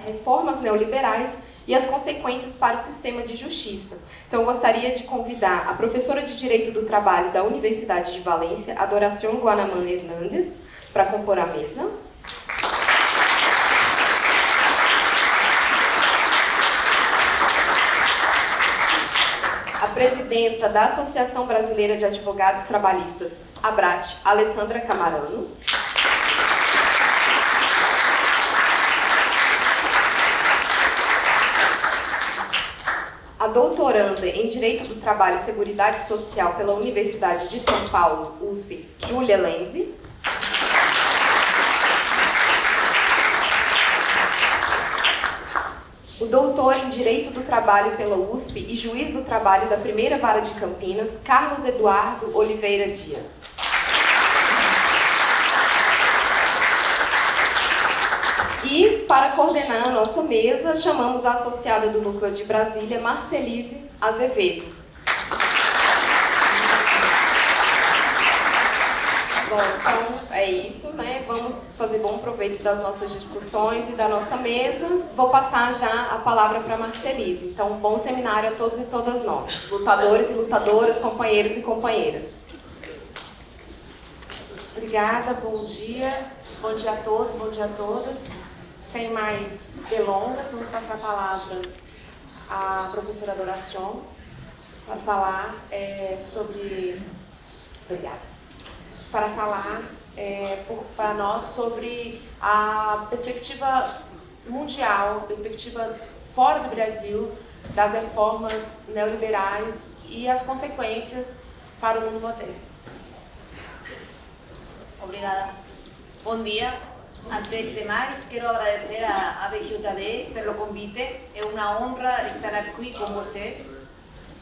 reformas neoliberais e as consequências para o sistema de justiça. Então, eu gostaria de convidar a professora de Direito do Trabalho da Universidade de Valência, Adoración Guanamán Hernández, para compor a mesa. A presidenta da Associação Brasileira de Advogados Trabalhistas, ABRAT, Alessandra Camarano. A doutoranda em Direito do Trabalho e Seguridade Social pela Universidade de São Paulo, USP, Júlia Lenzi. O doutor em Direito do Trabalho pela USP e juiz do trabalho da Primeira Vara de Campinas, Carlos Eduardo Oliveira Dias. E, para coordenar a nossa mesa, chamamos a associada do Núcleo de Brasília, Marcelise Azevedo. Bom, então é isso, né? Vamos fazer bom proveito das nossas discussões e da nossa mesa. Vou passar já a palavra para a Marcelise. Então, bom seminário a todos e todas nós, lutadores e lutadoras, companheiros e companheiras. Obrigada, bom dia a todos, bom dia a todas. Sem mais delongas, vamos passar a palavra à professora Adoración para falar para nós sobre a perspectiva mundial, perspectiva fora do Brasil, das reformas neoliberais e as consequências para o mundo moderno. Obrigada. Bom dia. Antes de máis, quero agradecer a ABXD pelo convite. É unha honra estar aquí con vocês.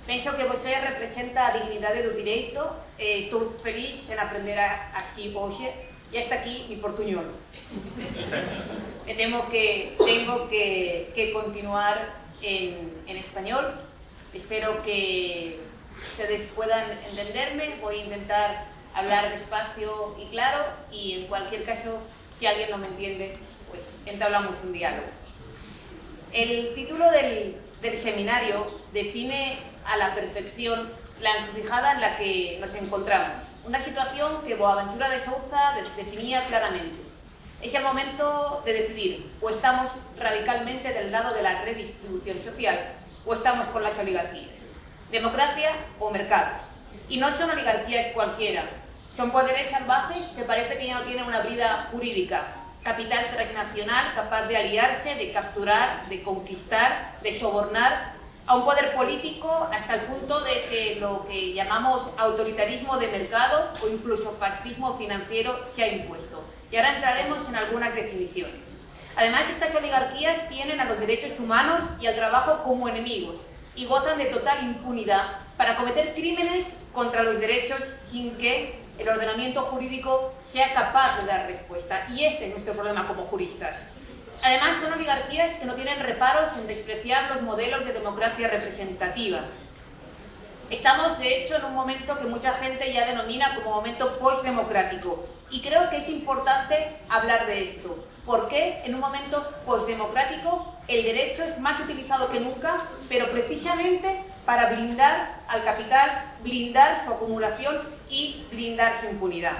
Penso que você representa a dignidade do direito e estou feliz en aprender así hoxe. E hasta aquí mi portuñol. E tengo que continuar en español. Espero que ustedes puedan entenderme. Voy a intentar hablar despacio y claro, y en cualquier caso, si alguien no me entiende, pues entablamos un diálogo. El título del seminario define a la perfección la encrucijada en la que nos encontramos. Una situación que Boaventura de Souza definía claramente. Es el momento de decidir, o estamos radicalmente del lado de la redistribución social, o estamos con las oligarquías. Democracia o mercados. Y no son oligarquías cualquiera. Son poderes salvajes que parece que ya no tienen una vida jurídica. Capital transnacional capaz de aliarse, de capturar, de conquistar, de sobornar a un poder político hasta el punto de que lo que llamamos autoritarismo de mercado o incluso fascismo financiero se ha impuesto. Y ahora entraremos en algunas definiciones. Además, estas oligarquías tienen a los derechos humanos y al trabajo como enemigos y gozan de total impunidad para cometer crímenes contra los derechos sin que el ordenamiento jurídico sea capaz de dar respuesta. Y este es nuestro problema como juristas. Además, son oligarquías que no tienen reparos en despreciar los modelos de democracia representativa. Estamos, de hecho, en un momento que mucha gente ya denomina como momento postdemocrático. Y creo que es importante hablar de esto. Porque en un momento postdemocrático el derecho es más utilizado que nunca, pero precisamente para blindar al capital, blindar su acumulación y blindar su impunidad.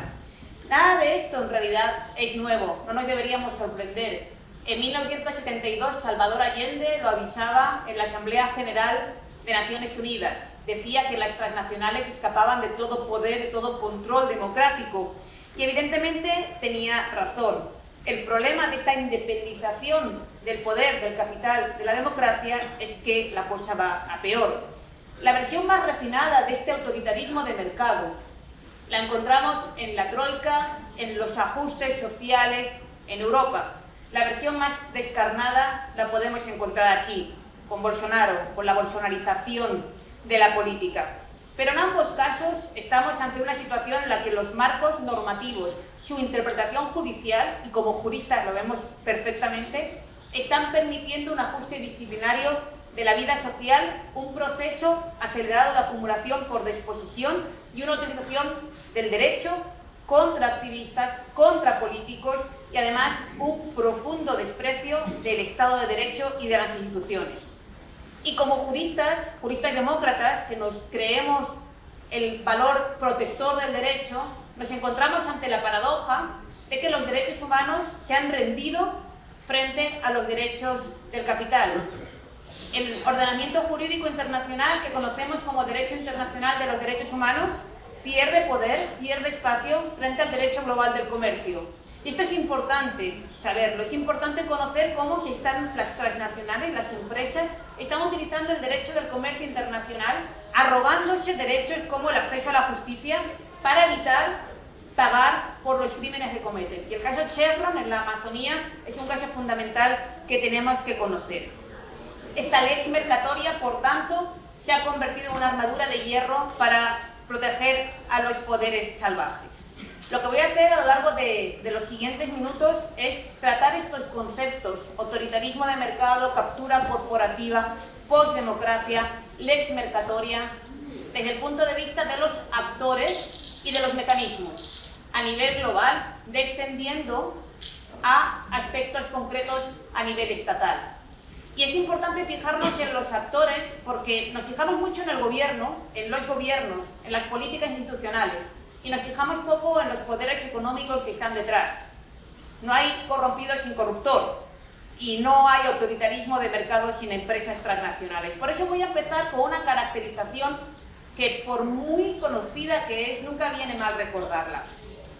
Nada de esto en realidad es nuevo, no nos deberíamos sorprender. En 1972 Salvador Allende lo avisaba en la Asamblea General de Naciones Unidas. Decía que las transnacionales escapaban de todo poder, de todo control democrático. Y evidentemente tenía razón. El problema de esta independización del poder, del capital, de la democracia, es que la cosa va a peor. La versión más refinada de este autoritarismo de mercado la encontramos en la Troika, en los ajustes sociales en Europa. La versión más descarnada la podemos encontrar aquí, con Bolsonaro, con la bolsonarización de la política. Pero en ambos casos estamos ante una situación en la que los marcos normativos, su interpretación judicial, y como juristas lo vemos perfectamente, están permitiendo un ajuste disciplinario de la vida social, un proceso acelerado de acumulación por desposesión y una utilización del derecho contra activistas, contra políticos y además un profundo desprecio del Estado de Derecho y de las instituciones. Y como juristas demócratas que nos creemos el valor protector del derecho, nos encontramos ante la paradoja de que los derechos humanos se han rendido frente a los derechos del capital. El ordenamiento jurídico internacional que conocemos como Derecho Internacional de los Derechos Humanos pierde poder, pierde espacio frente al derecho global del comercio. Y esto es importante saberlo, es importante conocer cómo las transnacionales, las empresas, están utilizando el derecho del comercio internacional, arrogándose derechos como el acceso a la justicia para evitar pagar por los crímenes que cometen. Y el caso Chevron en la Amazonía es un caso fundamental que tenemos que conocer. Esta lex mercatoria, por tanto, se ha convertido en una armadura de hierro para proteger a los poderes salvajes. Lo que voy a hacer a lo largo de los siguientes minutos es tratar estos conceptos: autoritarismo de mercado, captura corporativa, postdemocracia, lex mercatoria, desde el punto de vista de los actores y de los mecanismos a nivel global, descendiendo a aspectos concretos a nivel estatal. Y es importante fijarnos en los actores porque nos fijamos mucho en el gobierno, en los gobiernos, en las políticas institucionales y nos fijamos poco en los poderes económicos que están detrás. No hay corrompido sin corruptor y no hay autoritarismo de mercado sin empresas transnacionales. Por eso voy a empezar con una caracterización que, por muy conocida que es, nunca viene mal recordarla.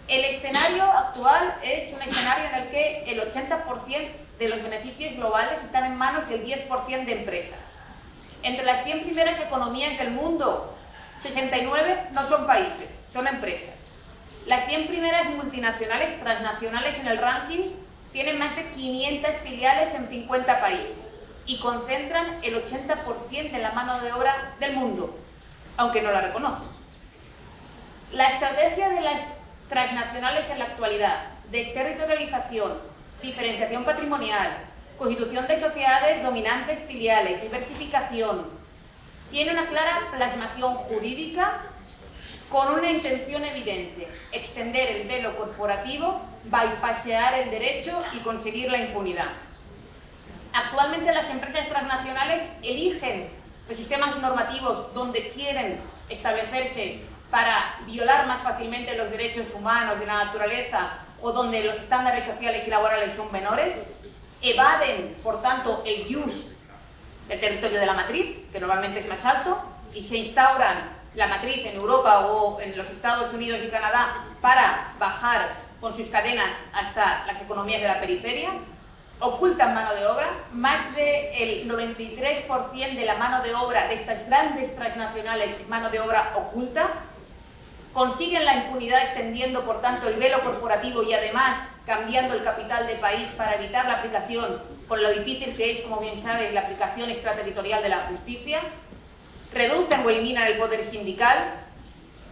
El escenario actual es un escenario en el que el 80% de los beneficios globales están en manos del 10% de empresas. Entre las 100 primeras economías del mundo, 69 no son países, son empresas. Las 100 primeras multinacionales transnacionales en el ranking tienen más de 500 filiales en 50 países y concentran el 80% de la mano de obra del mundo, aunque no la reconocen. La estrategia de las transnacionales en la actualidad: desterritorialización, diferenciación patrimonial, constitución de sociedades dominantes filiales, diversificación, tiene una clara plasmación jurídica con una intención evidente: extender el velo corporativo, bypassear el derecho y conseguir la impunidad. Actualmente las empresas transnacionales eligen los sistemas normativos donde quieren establecerse para violar más fácilmente los derechos humanos de la naturaleza o donde los estándares sociales y laborales son menores, evaden, por tanto, el use del territorio de la matriz, que normalmente es más alto, y se instauran la matriz en Europa o en los Estados Unidos y Canadá para bajar con sus cadenas hasta las economías de la periferia, ocultan mano de obra. Más del 93% de la mano de obra de estas grandes transnacionales es mano de obra oculta. Consiguen la impunidad extendiendo, por tanto, el velo corporativo y además cambiando el capital de país para evitar la aplicación, con lo difícil que es, como bien sabes, la aplicación extraterritorial de la justicia. Reducen o eliminan el poder sindical.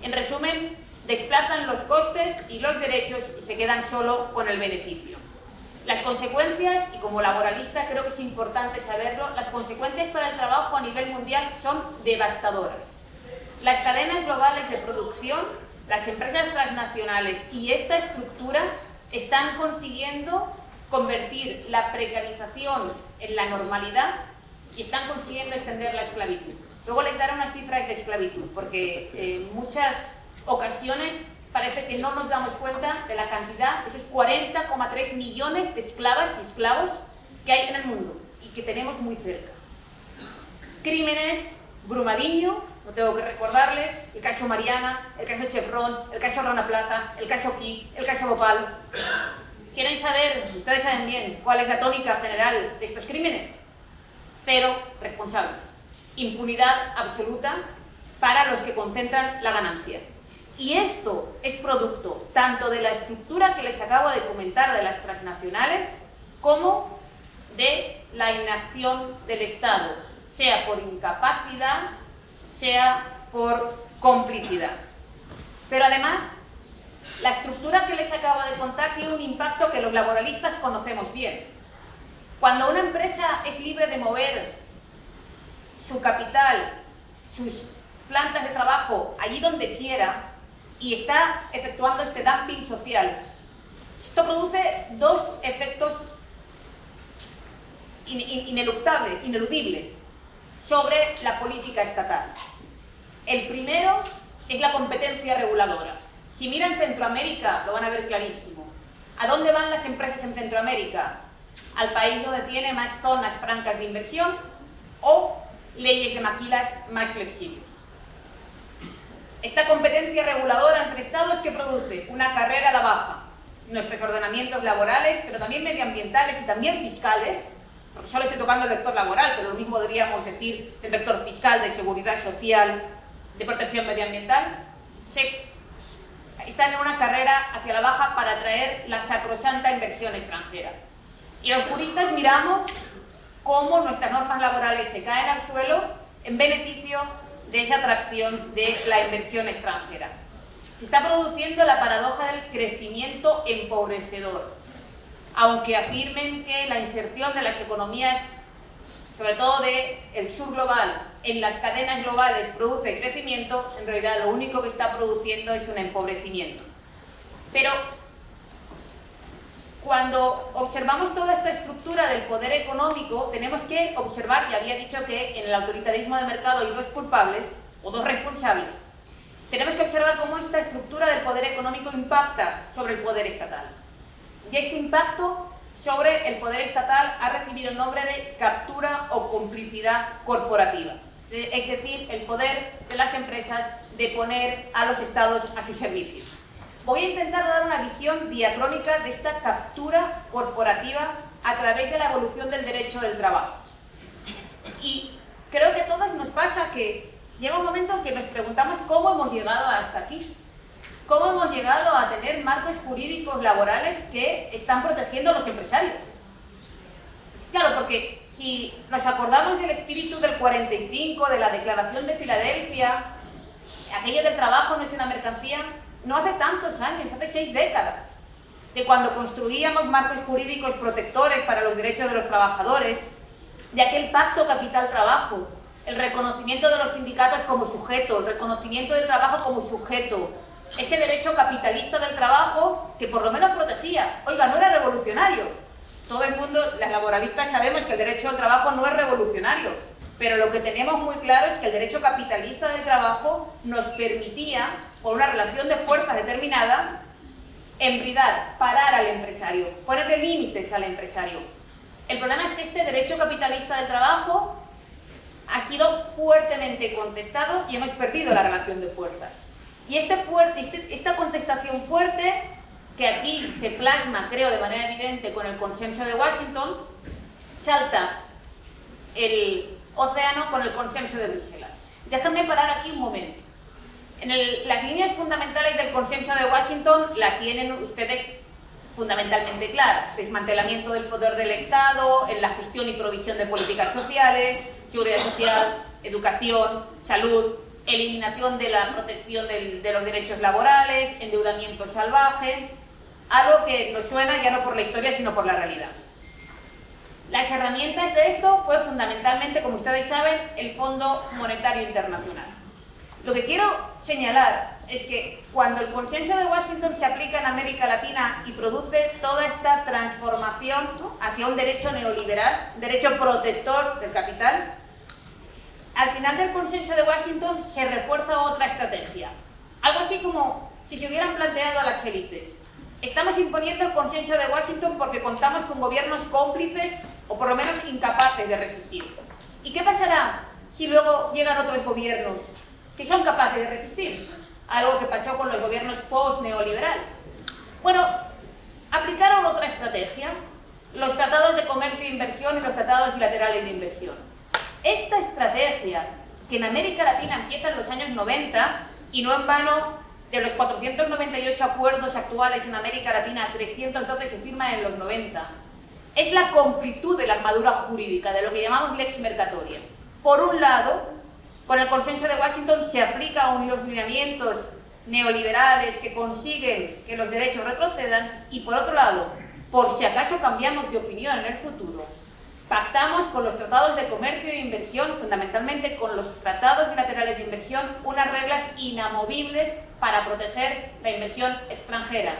En resumen, desplazan los costes y los derechos y se quedan solo con el beneficio. Las consecuencias, y como laboralista creo que es importante saberlo, las consecuencias para el trabajo a nivel mundial son devastadoras. Las cadenas globales de producción, las empresas transnacionales y esta estructura están consiguiendo convertir la precarización en la normalidad y están consiguiendo extender la esclavitud. Luego les daré unas cifras de esclavitud, porque en muchas ocasiones parece que no nos damos cuenta de la cantidad, de esos 40,3 millones de esclavas y esclavos que hay en el mundo y que tenemos muy cerca. Crímenes: Brumadinho, no tengo que recordarles, el caso Mariana, el caso Chevron, el caso Rana Plaza, el caso Key, el caso Bhopal. ¿Quieren saber, ustedes saben bien, cuál es la tónica general de estos crímenes? 0 responsables. Impunidad absoluta para los que concentran la ganancia. Y esto es producto tanto de la estructura que les acabo de comentar de las transnacionales como de la inacción del Estado, sea por incapacidad, sea por complicidad. Pero además, la estructura que les acabo de contar tiene un impacto que los laboralistas conocemos bien. Cuando una empresa es libre de mover su capital, sus plantas de trabajo allí donde quiera, y está efectuando este dumping social. Esto produce dos efectos ineludibles sobre la política estatal. El primero es la competencia reguladora. Si miran Centroamérica, lo van a ver clarísimo. ¿A dónde van las empresas en Centroamérica? Al país donde tiene más zonas francas de inversión o leyes de maquilas más flexibles. Esta competencia reguladora entre estados, ¿qué produce? Una carrera a la baja. Nuestros ordenamientos laborales, pero también medioambientales y también fiscales, porque solo estoy tocando el vector laboral, pero lo mismo podríamos decir del vector fiscal, de seguridad social, de protección medioambiental, están en una carrera hacia la baja para atraer la sacrosanta inversión extranjera. Y los juristas miramos cómo nuestras normas laborales se caen al suelo en beneficio de esa atracción de la inversión extranjera. Se está produciendo la paradoja del crecimiento empobrecedor. Aunque afirmen que la inserción de las economías, sobre todo del sur global, en las cadenas globales produce crecimiento, en realidad lo único que está produciendo es un empobrecimiento. Pero cuando observamos toda esta estructura del poder económico, tenemos que observar, ya había dicho que en el autoritarismo de mercado hay dos culpables o dos responsables. Tenemos que observar cómo esta estructura del poder económico impacta sobre el poder estatal. Y este impacto sobre el poder estatal ha recibido el nombre de captura o complicidad corporativa. Es decir, el poder de las empresas de poner a los estados a su servicio. Voy a intentar dar una visión diacrónica de esta captura corporativa a través de la evolución del derecho del trabajo. Y creo que a todos nos pasa que llega un momento en que nos preguntamos cómo hemos llegado hasta aquí. ¿Cómo hemos llegado a tener marcos jurídicos laborales que están protegiendo a los empresarios? Claro, porque si nos acordamos del espíritu del 45, de la Declaración de Filadelfia, aquello del trabajo no es una mercancía, no hace tantos años, hace 6 décadas, de cuando construíamos marcos jurídicos protectores para los derechos de los trabajadores, de aquel pacto capital-trabajo, el reconocimiento de los sindicatos como sujeto, el reconocimiento del trabajo como sujeto, ese derecho capitalista del trabajo que por lo menos protegía. Oiga, no era revolucionario. Todo el mundo, las laboralistas sabemos que el derecho al trabajo no es revolucionario, pero lo que tenemos muy claro es que el derecho capitalista del trabajo nos permitía, por una relación de fuerzas determinada, embridar, parar al empresario, ponerle límites al empresario. El problema es que este derecho capitalista del trabajo ha sido fuertemente contestado y hemos perdido la relación de fuerzas. Y esta contestación fuerte, que aquí se plasma, creo, de manera evidente con el consenso de Washington, salta el océano con el consenso de Bruselas. Déjenme parar aquí un momento. Las líneas fundamentales del consenso de Washington la tienen ustedes fundamentalmente claras. Desmantelamiento del poder del Estado, en la gestión y provisión de políticas sociales, seguridad social, educación, salud, eliminación de la protección de los derechos laborales, endeudamiento salvaje, algo que nos suena ya no por la historia sino por la realidad. Las herramientas de esto fue fundamentalmente, como ustedes saben, el Fondo Monetario Internacional. Lo que quiero señalar es que cuando el consenso de Washington se aplica en América Latina y produce toda esta transformación, ¿no?, hacia un derecho neoliberal, un derecho protector del capital, al final del consenso de Washington se refuerza otra estrategia. Algo así como si se hubieran planteado a las élites: estamos imponiendo el consenso de Washington porque contamos con gobiernos cómplices o por lo menos incapaces de resistir. ¿Y qué pasará si luego llegan otros gobiernos que son capaces de resistir? Algo que pasó con los gobiernos post-neoliberales. Bueno, aplicaron otra estrategia: los tratados de comercio e inversión y los tratados bilaterales de inversión. Esta estrategia, que en América Latina empieza en los años 90, y no en vano, de los 498 acuerdos actuales en América Latina, 312 se firman en los 90, es la completud de la armadura jurídica, de lo que llamamos lex mercatoria. Por un lado, con el consenso de Washington se aplican unos lineamientos neoliberales que consiguen que los derechos retrocedan, y por otro lado, por si acaso cambiamos de opinión en el futuro, Pactamos con los tratados de comercio e inversión, fundamentalmente con los tratados bilaterales de inversión, unas reglas inamovibles para proteger la inversión extranjera,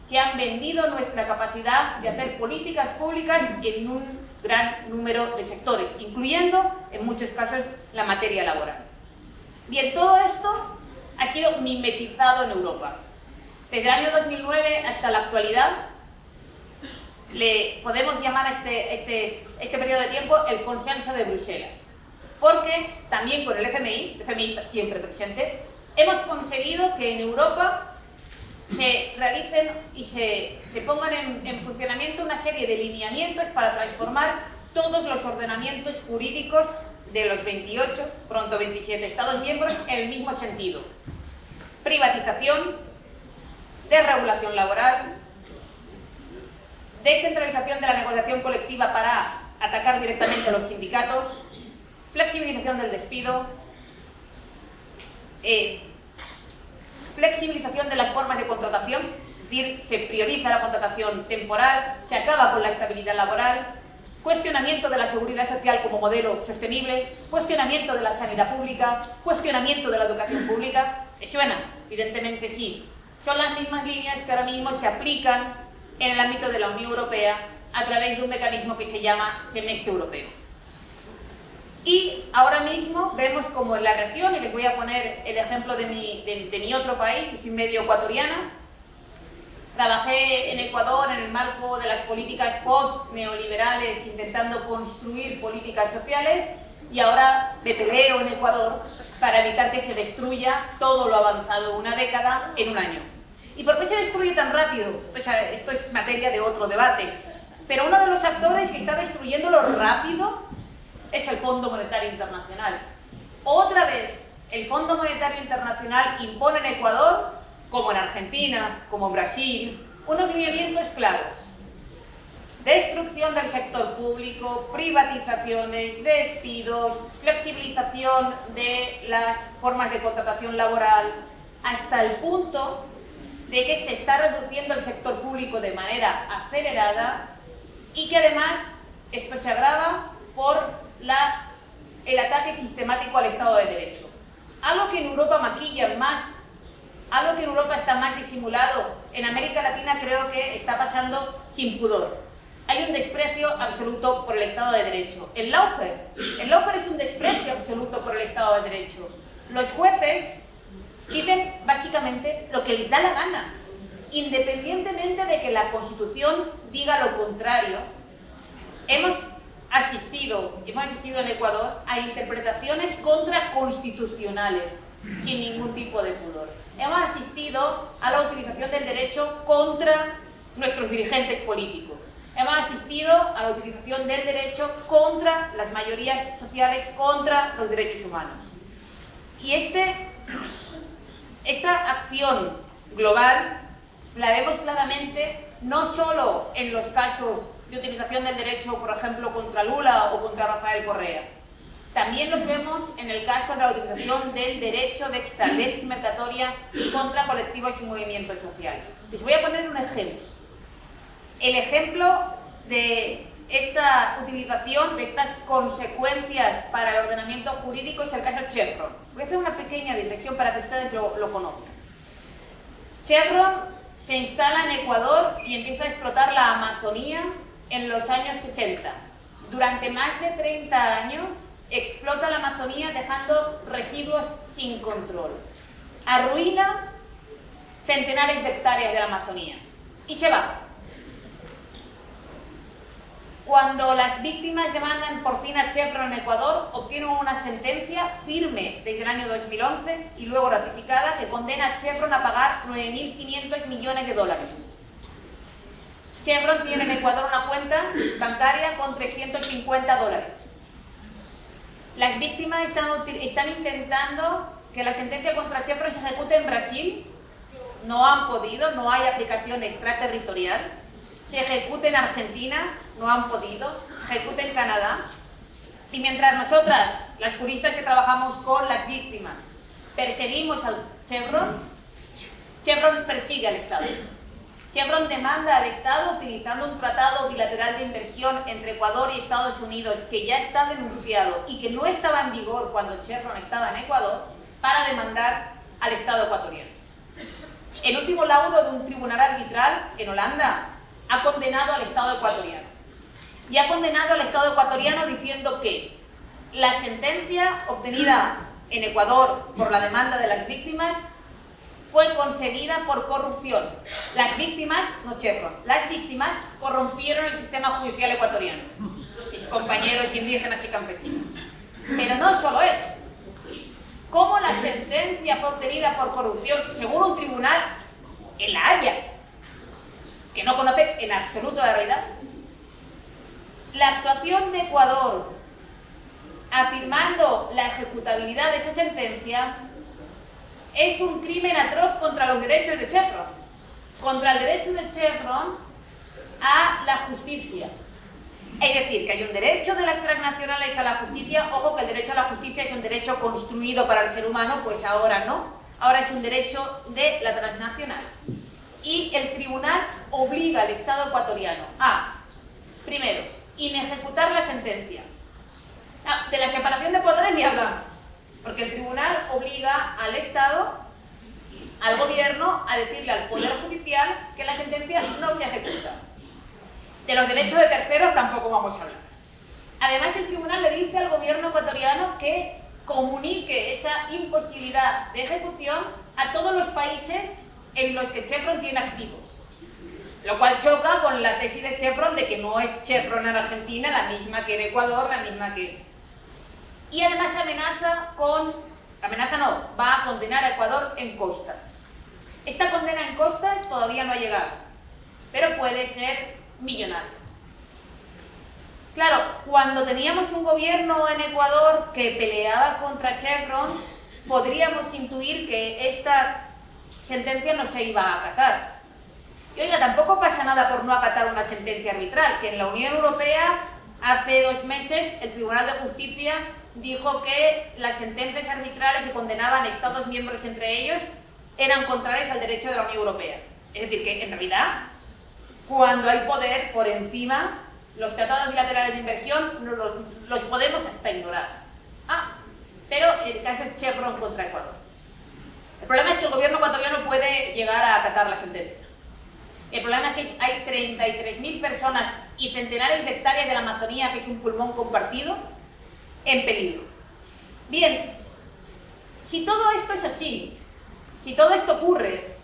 que han vendido nuestra capacidad de hacer políticas públicas en un gran número de sectores, incluyendo, en muchos casos, la materia laboral. Bien, todo esto ha sido mimetizado en Europa. Desde el año 2009 hasta la actualidad, le podemos llamar a este periodo de tiempo el consenso de Bruselas, porque también con el FMI está siempre presente, hemos conseguido que en Europa se realicen y se pongan en funcionamiento una serie de lineamientos para transformar todos los ordenamientos jurídicos de los 28, pronto 27 Estados miembros en el mismo sentido. Privatización, desregulación laboral, descentralización de la negociación colectiva para atacar directamente a los sindicatos, flexibilización del despido, flexibilización de las formas de contratación, es decir, se prioriza la contratación temporal, se acaba con la estabilidad laboral, cuestionamiento de la seguridad social como modelo sostenible, cuestionamiento de la sanidad pública, cuestionamiento de la educación pública. ¿Les suena? Evidentemente sí. Son las mismas líneas que ahora mismo se aplican en el ámbito de la Unión Europea a través de un mecanismo que se llama semestre europeo. Y ahora mismo vemos como en la región, y les voy a poner el ejemplo de mi otro país, yo soy medio ecuatoriana, trabajé en Ecuador en el marco de las políticas post-neoliberales intentando construir políticas sociales y ahora me peleo en Ecuador para evitar que se destruya todo lo avanzado una década en un año. ¿Y por qué se destruye tan rápido? Esto es materia de otro debate. Pero uno de los actores que está destruyéndolo rápido es el Fondo Monetario Internacional. Otra vez, el Fondo Monetario Internacional impone en Ecuador, como en Argentina, como en Brasil, unos lineamientos claros. Destrucción del sector público, privatizaciones, despidos, flexibilización de las formas de contratación laboral, hasta el punto de que se está reduciendo el sector público de manera acelerada y que además esto se agrava por el ataque sistemático al Estado de Derecho. Algo que en Europa maquillan más, algo que en Europa está más disimulado, en América Latina creo que está pasando sin pudor. Hay un desprecio absoluto por el Estado de Derecho. El lawfare es un desprecio absoluto por el Estado de Derecho. Los jueces dicen básicamente lo que les da la gana, independientemente de que la Constitución diga lo contrario. Hemos asistido en Ecuador a interpretaciones contraconstitucionales sin ningún tipo de pudor. Hemos asistido a la utilización del derecho contra nuestros dirigentes políticos. Hemos asistido a la utilización del derecho contra las mayorías sociales, contra los derechos humanos. Y esta acción global la vemos claramente no solo en los casos de utilización del derecho, por ejemplo, contra Lula o contra Rafael Correa. También los vemos en el caso de la utilización del derecho de extralex mercatoria contra colectivos y movimientos sociales. Les voy a poner un ejemplo. El ejemplo de esta utilización, de estas consecuencias para el ordenamiento jurídico es el caso Chevron. Voy a hacer una pequeña digresión para que ustedes lo conozcan. Chevron se instala en Ecuador y empieza a explotar la Amazonía en los años 60. Durante más de 30 años explota la Amazonía dejando residuos sin control. Arruina centenares de hectáreas de la Amazonía y se va. Cuando las víctimas demandan por fin a Chevron en Ecuador, obtienen una sentencia firme desde el año 2011 y luego ratificada que condena a Chevron a pagar 9.500 millones de dólares. Chevron tiene en Ecuador una cuenta bancaria con 350 dólares. Las víctimas están intentando que la sentencia contra Chevron se ejecute en Brasil. No han podido, no hay aplicación extraterritorial. Se ejecute en Argentina, no han podido, se ejecute en Canadá. Y mientras nosotras, las juristas que trabajamos con las víctimas, perseguimos al Chevron, Chevron persigue al Estado. Chevron demanda al Estado utilizando un tratado bilateral de inversión entre Ecuador y Estados Unidos que ya está denunciado y que no estaba en vigor cuando Chevron estaba en Ecuador, para demandar al Estado ecuatoriano. El último laudo de un tribunal arbitral en Holanda ha condenado al Estado ecuatoriano. Y ha condenado al Estado ecuatoriano diciendo que la sentencia obtenida en Ecuador por la demanda de las víctimas fue conseguida por corrupción. Las víctimas, no Chevron, las víctimas corrompieron el sistema judicial ecuatoriano, mis compañeros indígenas y campesinos. Pero no solo eso. ¿Cómo la sentencia fue obtenida por corrupción, según un tribunal en La Haya, que no conoce en absoluto la realidad? La actuación de Ecuador afirmando la ejecutabilidad de esa sentencia es un crimen atroz contra los derechos de Chevron, contra el derecho de Chevron a la justicia. Es decir, que hay un derecho de las transnacionales a la justicia. Ojo, que el derecho a la justicia es un derecho construido para el ser humano, pues ahora no. Ahora es un derecho de la transnacional. Y el tribunal obliga al Estado ecuatoriano a, primero, inejecutar la sentencia. De la separación de poderes ni hablamos, porque el tribunal obliga al Estado, al gobierno, a decirle al Poder Judicial que la sentencia no se ejecuta. De los derechos de terceros tampoco vamos a hablar. Además, el tribunal le dice al gobierno ecuatoriano que comunique esa imposibilidad de ejecución a todos los países en los que Chevron tiene activos. Lo cual choca con la tesis de Chevron de que no es Chevron en Argentina la misma que en Ecuador, la misma que... Y además va a condenar a Ecuador en costas. Esta condena en costas todavía no ha llegado, pero puede ser millonaria. Claro, cuando teníamos un gobierno en Ecuador que peleaba contra Chevron, podríamos intuir que esta sentencia no se iba a acatar. Y oiga, tampoco pasa nada por no acatar una sentencia arbitral, que en la Unión Europea hace 2 meses el Tribunal de Justicia dijo que las sentencias arbitrales que condenaban a Estados miembros entre ellos eran contrarias al derecho de la Unión Europea. Es decir, que en realidad, cuando hay poder por encima, los tratados bilaterales de inversión los podemos hasta ignorar. Pero el caso es Chevron contra Ecuador. El problema es que el gobierno ecuatoriano puede llegar a acatar la sentencia. El problema es que hay 33.000 personas y centenares de hectáreas de la Amazonía, que es un pulmón compartido, en peligro. Bien, si todo esto es así, si todo esto ocurre,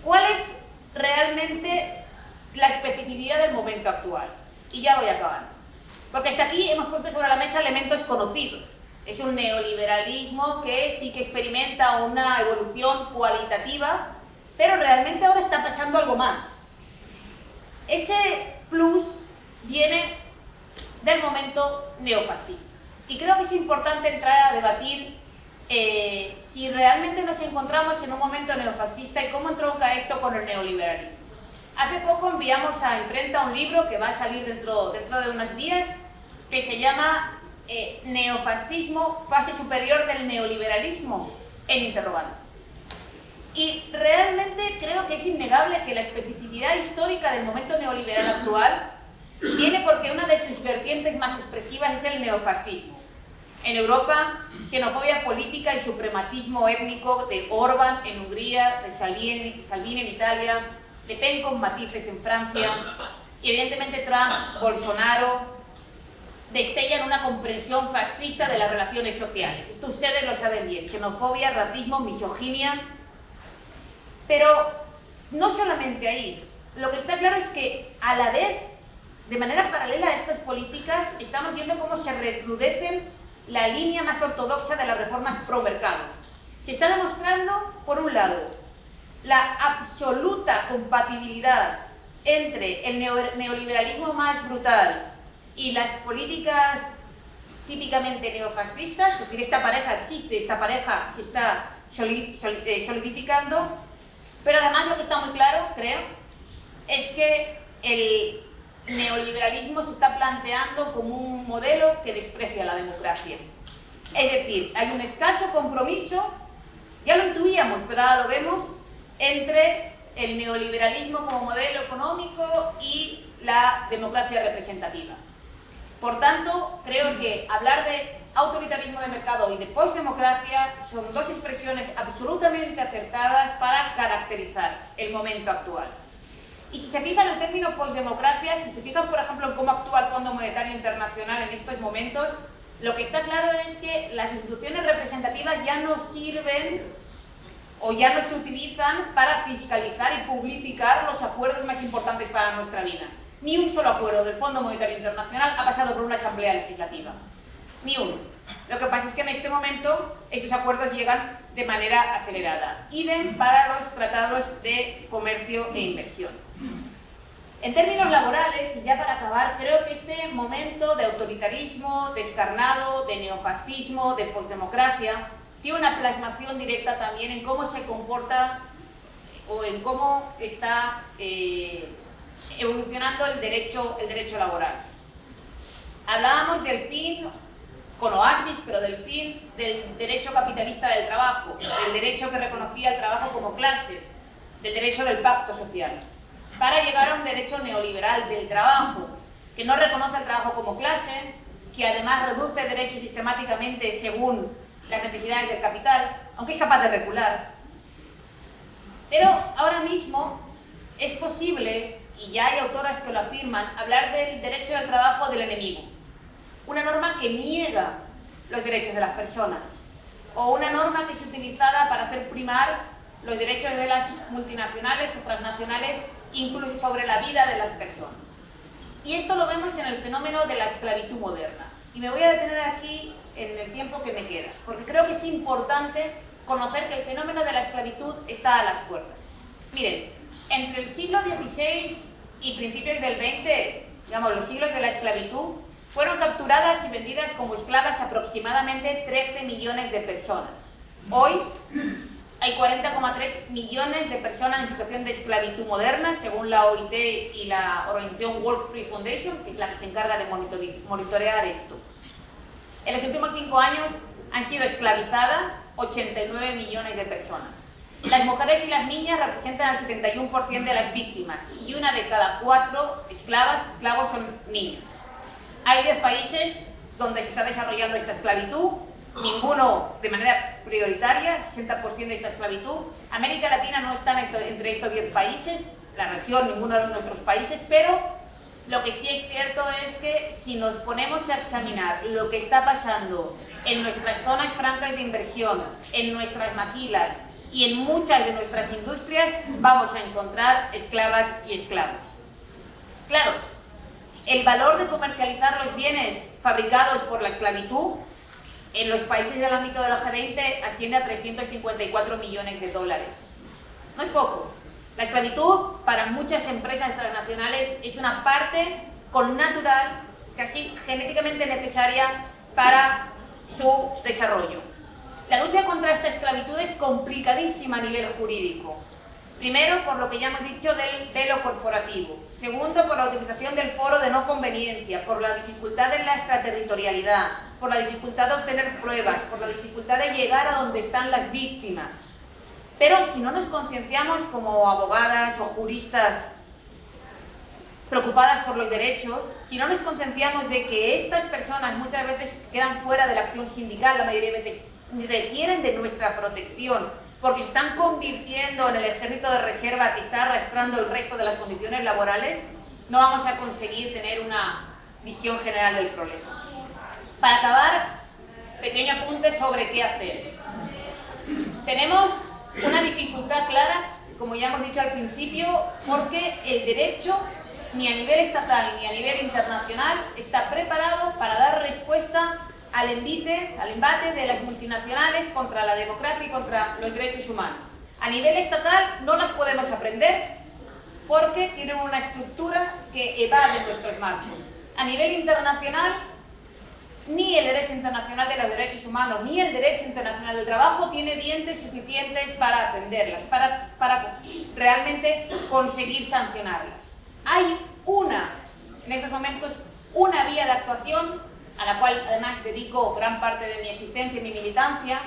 ¿cuál es realmente la especificidad del momento actual? Y ya voy acabando. Porque hasta aquí hemos puesto sobre la mesa elementos conocidos. Es un neoliberalismo que sí que experimenta una evolución cualitativa, pero realmente ahora está pasando algo más. Ese plus viene del momento neofascista. Y creo que es importante entrar a debatir si realmente nos encontramos en un momento neofascista y cómo entronca esto con el neoliberalismo. Hace poco enviamos a imprenta un libro que va a salir dentro de unos días, que se llama Neofascismo, fase superior del neoliberalismo, en interrogante. Y realmente creo que es innegable que la especificidad histórica del momento neoliberal actual viene porque una de sus vertientes más expresivas es el neofascismo. En Europa, xenofobia política y suprematismo étnico de Orbán en Hungría, de Salvini en Italia, Le Pen con matices en Francia, y evidentemente Trump, Bolsonaro, destellan una comprensión fascista de las relaciones sociales. Esto ustedes lo saben bien: xenofobia, racismo, misoginia. Pero no solamente ahí. Lo que está claro es que a la vez, de manera paralela a estas políticas, estamos viendo cómo se recrudecen la línea más ortodoxa de las reformas pro mercado. Se está demostrando, por un lado, la absoluta compatibilidad entre el neoliberalismo más brutal y las políticas típicamente neofascistas. Es decir, esta pareja existe, esta pareja se está solidificando, pero además lo que está muy claro, creo, es que el neoliberalismo se está planteando como un modelo que desprecia la democracia. Es decir, hay un escaso compromiso, ya lo intuíamos, pero ahora lo vemos, entre el neoliberalismo como modelo económico y la democracia representativa. Por tanto, creo que hablar de autoritarismo de mercado y de postdemocracia son dos expresiones absolutamente acertadas para caracterizar el momento actual. Y si se fijan en el término postdemocracia, si se fijan, por ejemplo, en cómo actúa el Fondo Monetario Internacional en estos momentos, lo que está claro es que las instituciones representativas ya no sirven o ya no se utilizan para fiscalizar y publicitar los acuerdos más importantes para nuestra vida. Ni un solo acuerdo del Fondo Monetario Internacional ha pasado por una asamblea legislativa. Ni uno. Lo que pasa es que en este momento estos acuerdos llegan de manera acelerada. Idem para los tratados de comercio e inversión. En términos laborales, y ya para acabar, creo que este momento de autoritarismo descarnado, de neofascismo, de postdemocracia, tiene una plasmación directa también en cómo se comporta o en cómo está evolucionando el derecho laboral. Hablábamos del fin, con oasis, pero del fin del derecho capitalista del trabajo, del derecho que reconocía el trabajo como clase, del derecho del pacto social, para llegar a un derecho neoliberal del trabajo, que no reconoce el trabajo como clase, que además reduce derechos sistemáticamente según las necesidades del capital, aunque es capaz de recular. Pero ahora mismo es posible, y ya hay autoras que lo afirman, hablar del derecho del trabajo del enemigo. Una norma que niega los derechos de las personas, o una norma que es utilizada para hacer primar los derechos de las multinacionales o transnacionales, incluso sobre la vida de las personas. Y esto lo vemos en el fenómeno de la esclavitud moderna. Y me voy a detener aquí en el tiempo que me queda, porque creo que es importante conocer que el fenómeno de la esclavitud está a las puertas. Miren, entre el siglo XVI y principios del XX, digamos, los siglos de la esclavitud, fueron capturadas y vendidas como esclavas aproximadamente 13 millones de personas. Hoy hay 40,3 millones de personas en situación de esclavitud moderna, según la OIT y la organización World Free Foundation, que es la que se encarga de monitorear esto. En los últimos 5 años han sido esclavizadas 89 millones de personas. Las mujeres y las niñas representan el 71% de las víctimas y una de cada 4 esclavos son niños. Hay 10 países donde se está desarrollando esta esclavitud, ninguno de manera prioritaria, 60% de esta esclavitud. América Latina no está entre estos 10 países, la región, ninguno de nuestros países, pero lo que sí es cierto es que si nos ponemos a examinar lo que está pasando en nuestras zonas francas de inversión, en nuestras maquilas y en muchas de nuestras industrias, vamos a encontrar esclavas y esclavos. Claro, el valor de comercializar los bienes fabricados por la esclavitud en los países del ámbito del G20 asciende a 354 millones de dólares. No es poco. La esclavitud para muchas empresas transnacionales es una parte connatural, casi genéticamente necesaria para su desarrollo. La lucha contra esta esclavitud es complicadísima a nivel jurídico. Primero, por lo que ya hemos dicho del velo corporativo. Segundo, por la utilización del foro de no conveniencia, por la dificultad en la extraterritorialidad, por la dificultad de obtener pruebas, por la dificultad de llegar a donde están las víctimas. Pero si no nos concienciamos como abogadas o juristas preocupadas por los derechos, si no nos concienciamos de que estas personas muchas veces quedan fuera de la acción sindical, la mayoría de veces requieren de nuestra protección, porque se están convirtiendo en el ejército de reserva que está arrastrando el resto de las condiciones laborales, no vamos a conseguir tener una visión general del problema. Para acabar, pequeño apunte sobre qué hacer. Tenemos una dificultad clara, como ya hemos dicho al principio, porque el derecho, ni a nivel estatal ni a nivel internacional, está preparado para dar respuesta al embate de las multinacionales contra la democracia y contra los derechos humanos. A nivel estatal no las podemos aprender porque tienen una estructura que evade nuestros marcos. A nivel internacional, ni el derecho internacional de los derechos humanos ni el derecho internacional del trabajo tiene dientes suficientes para aprenderlas, para realmente conseguir sancionarlas. Hay en estos momentos, una vía de actuación a la cual además dedico gran parte de mi existencia y mi militancia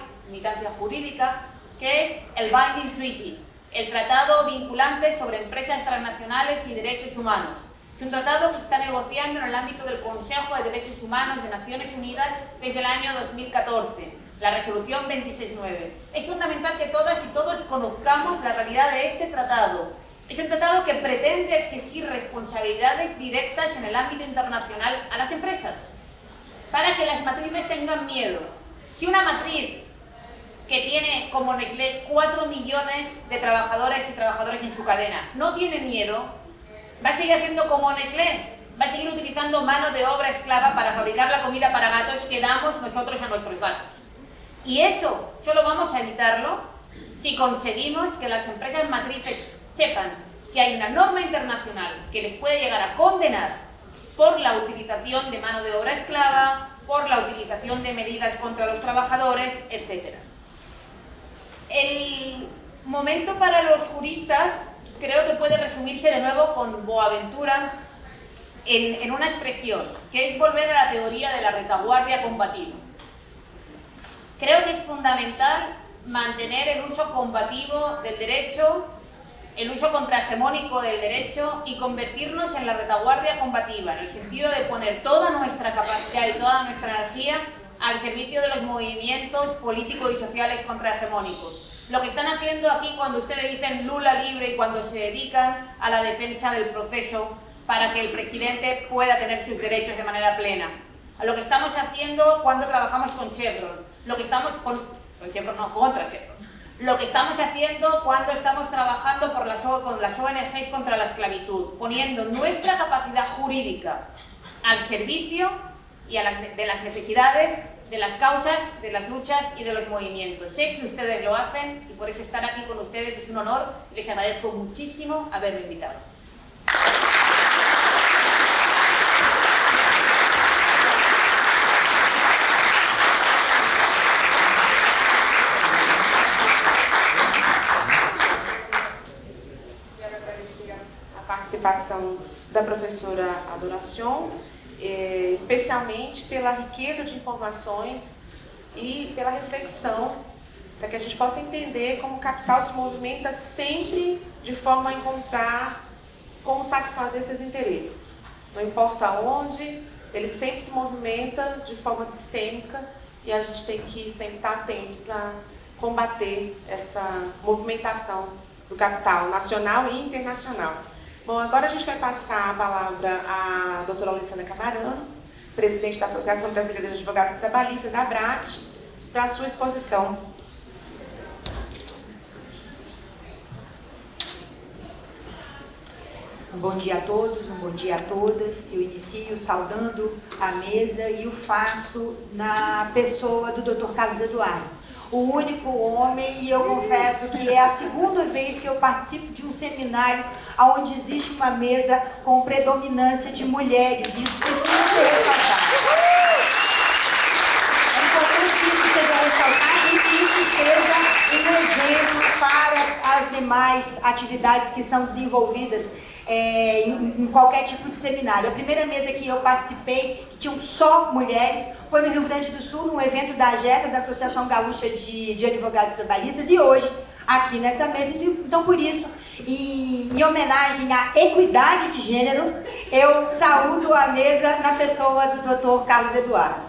jurídica, que es el Binding Treaty, el Tratado Vinculante sobre Empresas Transnacionales y Derechos Humanos. Es un tratado que se está negociando en el ámbito del Consejo de Derechos Humanos de Naciones Unidas desde el año 2014, la resolución 26.9. Es fundamental que todas y todos conozcamos la realidad de este tratado. Es un tratado que pretende exigir responsabilidades directas en el ámbito internacional a las empresas, para que las matrices tengan miedo. Si una matriz que tiene, como Nestlé, 4 millones de trabajadores y trabajadoras en su cadena, no tiene miedo, va a seguir haciendo como Nestlé, va a seguir utilizando mano de obra esclava para fabricar la comida para gatos que damos nosotros a nuestros gatos. Y eso solo vamos a evitarlo si conseguimos que las empresas matrices sepan que hay una norma internacional que les puede llegar a condenar por la utilización de mano de obra esclava, por la utilización de medidas contra los trabajadores, etc. El momento para los juristas creo que puede resumirse de nuevo con Boaventura en una expresión, que es volver a la teoría de la retaguardia combativa. Creo que es fundamental mantener el uso combativo del derecho, el uso contrahegemónico del derecho y convertirnos en la retaguardia combativa, en el sentido de poner toda nuestra capacidad y toda nuestra energía al servicio de los movimientos políticos y sociales contrahegemónicos. Lo que están haciendo aquí cuando ustedes dicen Lula libre y cuando se dedican a la defensa del proceso para que el presidente pueda tener sus derechos de manera plena. A lo que estamos haciendo cuando trabajamos con Chevron, lo que estamos contra Chevron. Lo que estamos haciendo cuando estamos trabajando con las ONGs contra la esclavitud, poniendo nuestra capacidad jurídica al servicio y de las necesidades, de las causas, de las luchas y de los movimientos. Sé que ustedes lo hacen y por eso estar aquí con ustedes es un honor y les agradezco muchísimo haberme invitado. Quero agradecer a participação da professora Adoración, especialmente pela riqueza de informações e pela reflexão, para que a gente possa entender como o capital se movimenta sempre de forma a encontrar como satisfazer seus interesses. Não importa onde, ele sempre se movimenta de forma sistêmica e a gente tem que sempre estar atento para combater essa movimentação do capital nacional e internacional. Bom, agora a gente vai passar a palavra à doutora Alessandra Camarano, presidente da Associação Brasileira de Advogados Trabalhistas, ABRAT, para a sua exposição. Um bom dia a todos, um bom dia a todas. Eu inicio saudando a mesa e o faço na pessoa do Dr. Carlos Eduardo, o único homem, e eu confesso que é a segunda vez que eu participo de um seminário onde existe uma mesa com predominância de mulheres. Isso precisa ser ressaltado. É importante que isso seja ressaltado e que isso seja um exemplo para as demais atividades que são desenvolvidas em qualquer tipo de seminário. A primeira mesa que eu participei, que tinham só mulheres, foi no Rio Grande do Sul, num evento da AGETA, da Associação Gaúcha de Advogados Trabalhistas, e hoje, aqui nessa mesa. Então, por isso, em homenagem à equidade de gênero, eu saúdo a mesa na pessoa do Dr. Carlos Eduardo.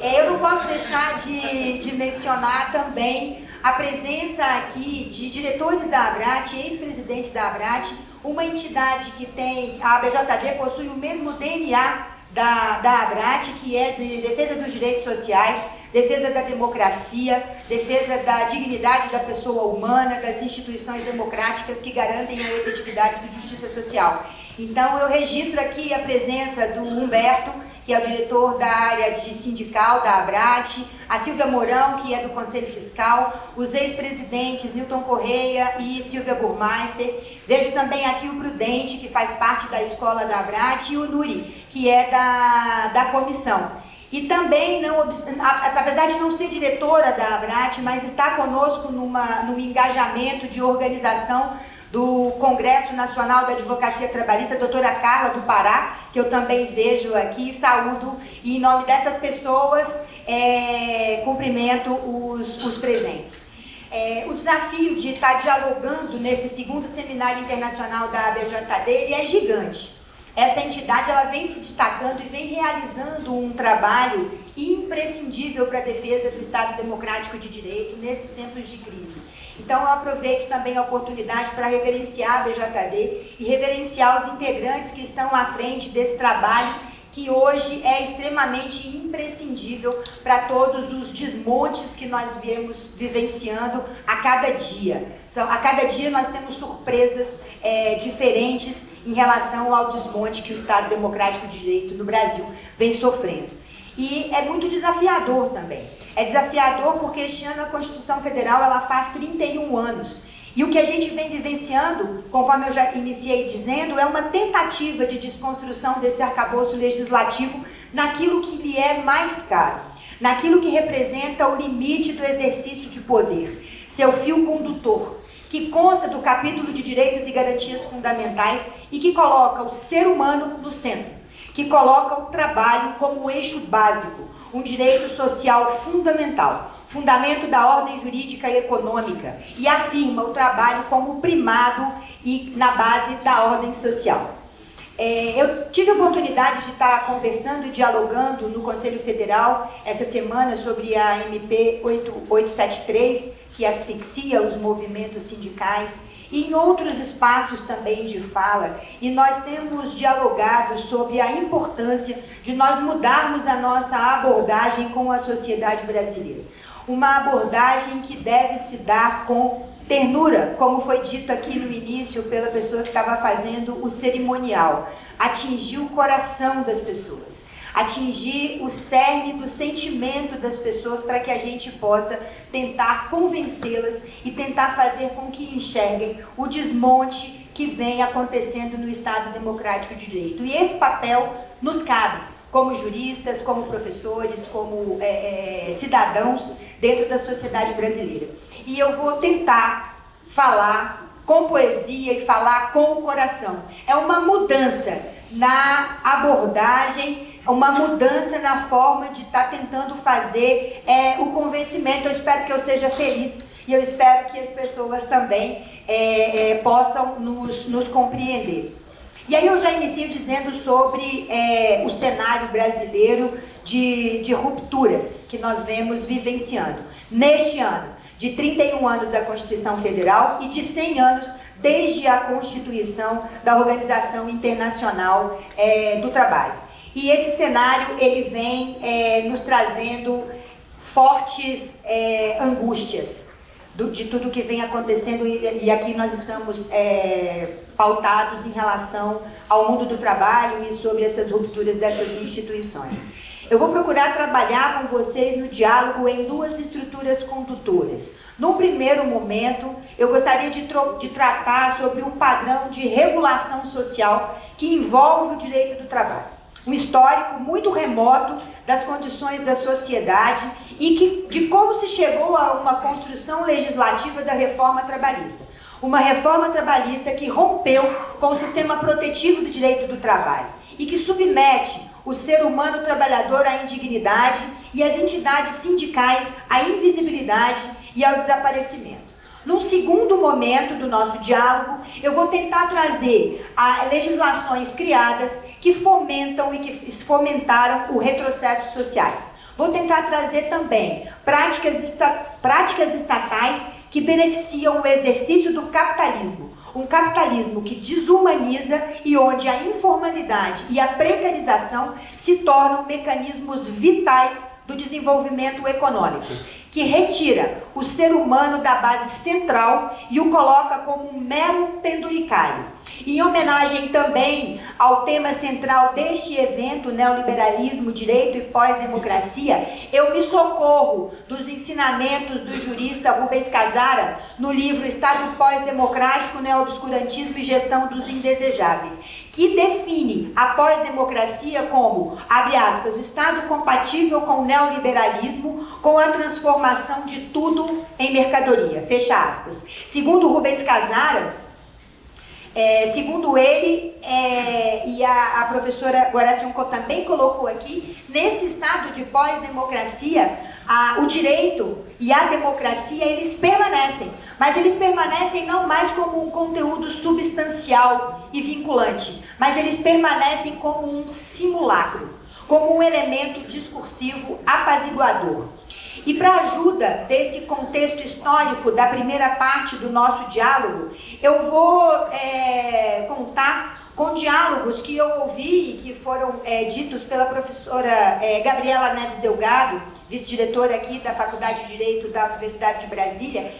Eu não posso deixar de mencionar também a presença aqui de diretores da ABRAT, ex-presidentes da ABRAT, uma entidade que tem, a ABJD possui o mesmo DNA da ABRAT, que é de defesa dos direitos sociais, defesa da democracia, defesa da dignidade da pessoa humana, das instituições democráticas que garantem a efetividade da justiça social. Então, eu registro aqui a presença do Humberto, que é o diretor da área de sindical da ABRAT, a Silvia Mourão, que é do Conselho Fiscal, os ex-presidentes Newton Correia e Silvia Burmeister. Vejo também aqui o Prudente, que faz parte da escola da ABRAT, e o Nuri, que é da comissão. E também, apesar de não ser diretora da ABRAT, mas está conosco no engajamento de organização do Congresso Nacional da Advocacia Trabalhista, a doutora Carla do Pará, que eu também vejo aqui, saúdo, e em nome dessas pessoas, cumprimento os presentes. O desafio de estar dialogando nesse segundo seminário internacional da ABJD ele é gigante. Essa entidade ela vem se destacando e vem realizando um trabalho imprescindível para a defesa do Estado Democrático de Direito nesses tempos de crise. Então eu aproveito também a oportunidade para reverenciar a ABJD e reverenciar os integrantes que estão à frente desse trabalho que hoje é extremamente imprescindível para todos os desmontes que nós viemos vivenciando a cada dia. A cada dia nós temos surpresas diferentes em relação ao desmonte que o Estado Democrático de Direito no Brasil vem sofrendo. E é muito desafiador também. É desafiador porque este ano a Constituição Federal ela faz 31 anos. E o que a gente vem vivenciando, conforme eu já iniciei dizendo, é uma tentativa de desconstrução desse arcabouço legislativo naquilo que lhe é mais caro, naquilo que representa o limite do exercício de poder, seu fio condutor, que consta do capítulo de Direitos e Garantias Fundamentais e que coloca o ser humano no centro, que coloca o trabalho como o eixo básico, um direito social fundamental, fundamento da ordem jurídica e econômica, e afirma o trabalho como primado e na base da ordem social. Eu tive a oportunidade de estar conversando e dialogando no Conselho Federal essa semana sobre a MP 8873, que asfixia os movimentos sindicais, e em outros espaços também de fala, e nós temos dialogado sobre a importância de nós mudarmos a nossa abordagem com a sociedade brasileira. Uma abordagem que deve se dar com ternura, como foi dito aqui no início pela pessoa que estava fazendo o cerimonial. Atingir o coração das pessoas, atingir o cerne do sentimento das pessoas para que a gente possa tentar convencê-las e tentar fazer com que enxerguem o desmonte que vem acontecendo no Estado Democrático de Direito. E esse papel nos cabe, como juristas, como professores, como cidadãos dentro da sociedade brasileira. E eu vou tentar falar com poesia e falar com o coração. É uma mudança na abordagem, uma mudança na forma de estar tentando fazer o convencimento. Eu espero que eu seja feliz e eu espero que as pessoas também possam nos compreender. E aí eu já inicio dizendo sobre o cenário brasileiro de rupturas que nós vemos vivenciando neste ano, de 31 anos da Constituição Federal e de 100 anos desde a constituição da Organização Internacional do Trabalho. E esse cenário ele vem nos trazendo fortes angústias de tudo que vem acontecendo, e aqui nós estamos pautados em relação ao mundo do trabalho e sobre essas rupturas dessas instituições. Eu vou procurar trabalhar com vocês no diálogo em duas estruturas condutoras. Num primeiro momento, eu gostaria de tratar sobre um padrão de regulação social que envolve o direito do trabalho. Um histórico muito remoto das condições da sociedade e de como se chegou a uma construção legislativa da reforma trabalhista. Uma reforma trabalhista que rompeu com o sistema protetivo do direito do trabalho e que submete o ser humano trabalhador à indignidade e as entidades sindicais à invisibilidade e ao desaparecimento. Num segundo momento do nosso diálogo, eu vou tentar trazer legislações criadas que fomentam e que fomentaram o retrocesso sociais. Vou tentar trazer também práticas estatais que beneficiam o exercício do capitalismo. Um capitalismo que desumaniza e onde a informalidade e a precarização se tornam mecanismos vitais do desenvolvimento econômico, que retira o ser humano da base central e o coloca como um mero penduricário. Em homenagem também ao tema central deste evento, neoliberalismo, direito e pós-democracia, eu me socorro dos ensinamentos do jurista Rubens Casara no livro Estado Pós-Democrático, Neobscurantismo e Gestão dos Indesejáveis, que define a pós-democracia como, abre aspas, o Estado compatível com o neoliberalismo, com a transformação de tudo em mercadoria, fecha aspas. Segundo Rubens Casara, Segundo ele, e a professora Guaraciunco também colocou aqui, nesse estado de pós-democracia, o direito e a democracia, eles permanecem, mas eles permanecem não mais como um conteúdo substancial e vinculante, mas eles permanecem como um simulacro, como um elemento discursivo apaziguador. E para ajuda desse contexto histórico da primeira parte do nosso diálogo, eu vou contar com diálogos que eu ouvi e que foram ditos pela professora Gabriela Neves Delgado, vice-diretora aqui da Faculdade de Direito da Universidade de Brasília,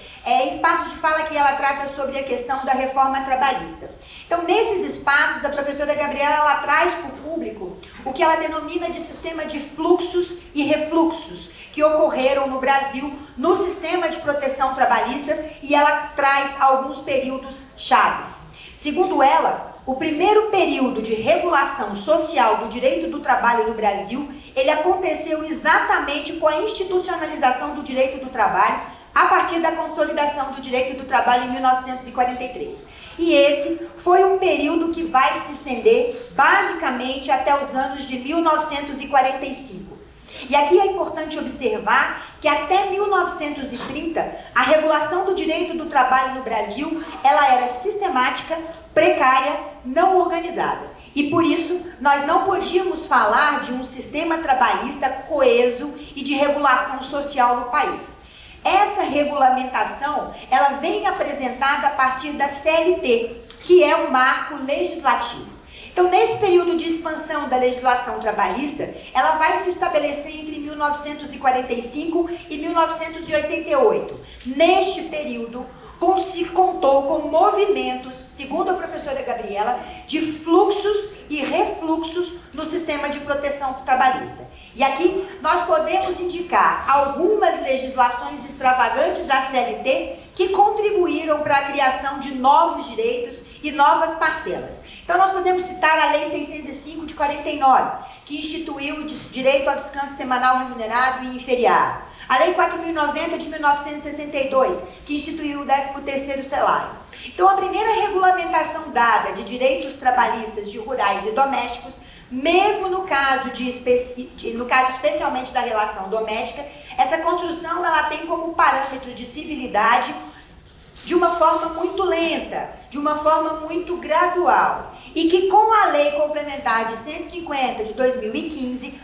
espaços de fala que ela trata sobre a questão da reforma trabalhista. Então, nesses espaços, a professora Gabriela, ela traz para o público o que ela denomina de sistema de fluxos e refluxos que ocorreram no Brasil, no sistema de proteção trabalhista, e ela traz alguns períodos chaves. Segundo ela, o primeiro período de regulação social do direito do trabalho no Brasil, ele aconteceu exatamente com a institucionalização do direito do trabalho, a partir da consolidação do direito do trabalho em 1943. E esse foi um período que vai se estender basicamente até os anos de 1945. E aqui é importante observar que até 1930, a regulação do direito do trabalho no Brasil, ela era sistemática, precária, não organizada. E por isso, nós não podíamos falar de um sistema trabalhista coeso e de regulação social no país. Essa regulamentação, ela vem apresentada a partir da CLT, que é um marco legislativo. Então, nesse período de expansão da legislação trabalhista, ela vai se estabelecer entre 1945 e 1988. Neste período, se contou com movimentos, segundo a professora Gabriela, de fluxos e refluxos no sistema de proteção trabalhista. E aqui nós podemos indicar algumas legislações extravagantes da CLT que contribuíram para a criação de novos direitos e novas parcelas. Então nós podemos citar a Lei 605 de 49, que instituiu o direito ao descanso semanal remunerado e feriado. A Lei 4.090 de 1962, que instituiu o 13º salário. Então a primeira regulamentação dada de direitos trabalhistas de rurais e domésticos, mesmo no caso especialmente da relação doméstica, essa construção ela tem como parâmetro de civilidade de uma forma muito lenta, de uma forma muito gradual, e que com a Lei Complementar de 150 de 2015,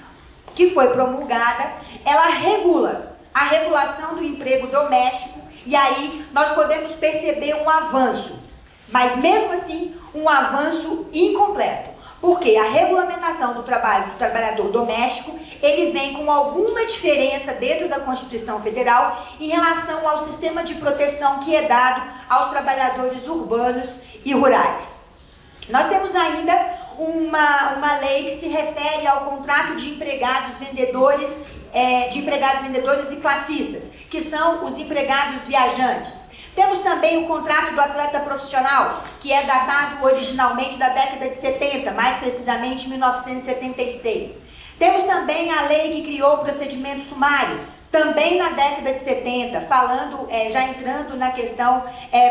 que foi promulgada, ela regula a regulação do emprego doméstico, e aí nós podemos perceber um avanço, mas mesmo assim um avanço incompleto. Porque a regulamentação do trabalho do trabalhador doméstico, ele vem com alguma diferença dentro da Constituição Federal em relação ao sistema de proteção que é dado aos trabalhadores urbanos e rurais. Nós temos ainda uma lei que se refere ao contrato de empregados vendedores e classistas, que são os empregados viajantes. Temos também o contrato do atleta profissional, que é datado originalmente da década de 70, mais precisamente 1976. Temos também a lei que criou o procedimento sumário, também na década de 70, falando, já entrando na questão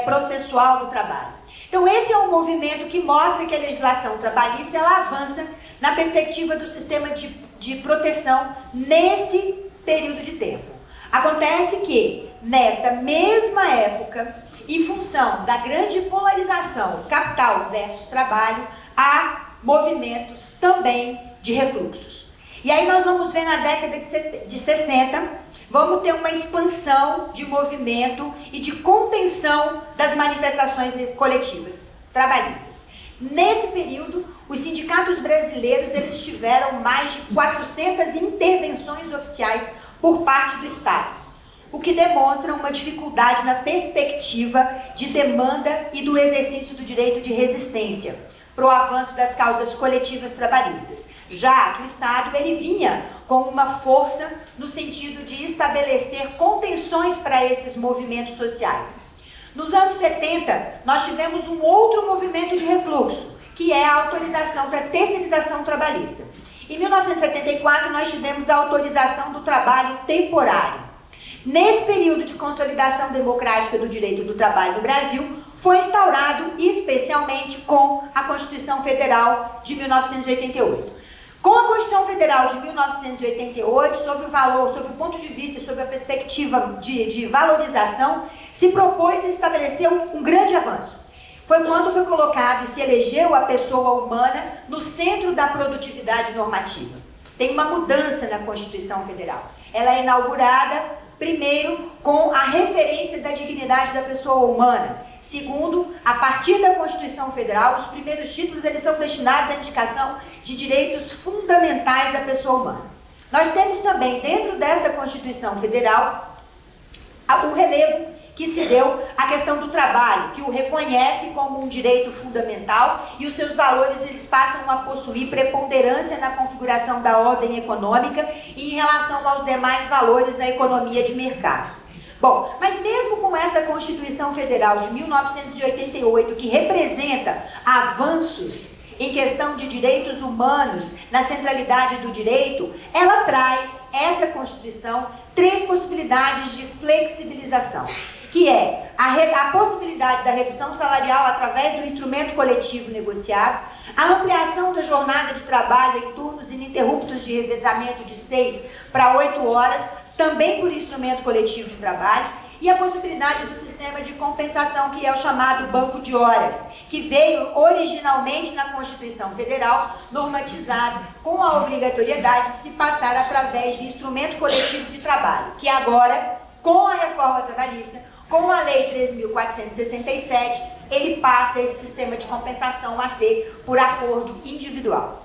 processual do trabalho. Então esse é um movimento que mostra que a legislação trabalhista ela avança na perspectiva do sistema de proteção nesse período de tempo. Acontece que, nesta mesma época, em função da grande polarização capital versus trabalho, há movimentos também de refluxos. E aí nós vamos ver na década de 60, vamos ter uma expansão de movimento e de contenção das manifestações coletivas trabalhistas. Nesse período, os sindicatos brasileiros eles tiveram mais de 400 intervenções oficiais por parte do Estado, o que demonstra uma dificuldade na perspectiva de demanda e do exercício do direito de resistência para o avanço das causas coletivas trabalhistas, já que o Estado ele vinha com uma força no sentido de estabelecer contenções para esses movimentos sociais. Nos anos 70, nós tivemos um outro movimento de refluxo, que é a autorização para terceirização trabalhista. Em 1974, nós tivemos a autorização do trabalho temporário. Nesse período de consolidação democrática do direito do trabalho no Brasil, foi instaurado especialmente com a Constituição Federal de 1988. Com a Constituição Federal de 1988, sob o valor, sob o ponto de vista, sob a perspectiva de valorização, se propôs e estabeleceu um grande avanço. Foi quando foi colocado e se elegeu a pessoa humana no centro da produtividade normativa. Tem uma mudança na Constituição Federal. Ela é inaugurada, primeiro, com a referência da dignidade da pessoa humana. Segundo, a partir da Constituição Federal, os primeiros títulos eles são destinados à indicação de direitos fundamentais da pessoa humana. Nós temos também, dentro desta Constituição Federal, o relevo que se deu à questão do trabalho, que o reconhece como um direito fundamental e os seus valores eles passam a possuir preponderância na configuração da ordem econômica e em relação aos demais valores da economia de mercado. Bom, mas mesmo com essa Constituição Federal de 1988, que representa avanços em questão de direitos humanos, na centralidade do direito, ela traz, essa Constituição, 3 possibilidades de flexibilização, que é a possibilidade da redução salarial através do instrumento coletivo negociado, a ampliação da jornada de trabalho em turnos ininterruptos de revezamento de 6 para 8 horas, também por instrumento coletivo de trabalho, e a possibilidade do sistema de compensação, que é o chamado banco de horas, que veio originalmente na Constituição Federal, normatizado com a obrigatoriedade de se passar através de instrumento coletivo de trabalho, que agora, com a reforma trabalhista, com a Lei 13.467, ele passa esse sistema de compensação a ser por acordo individual.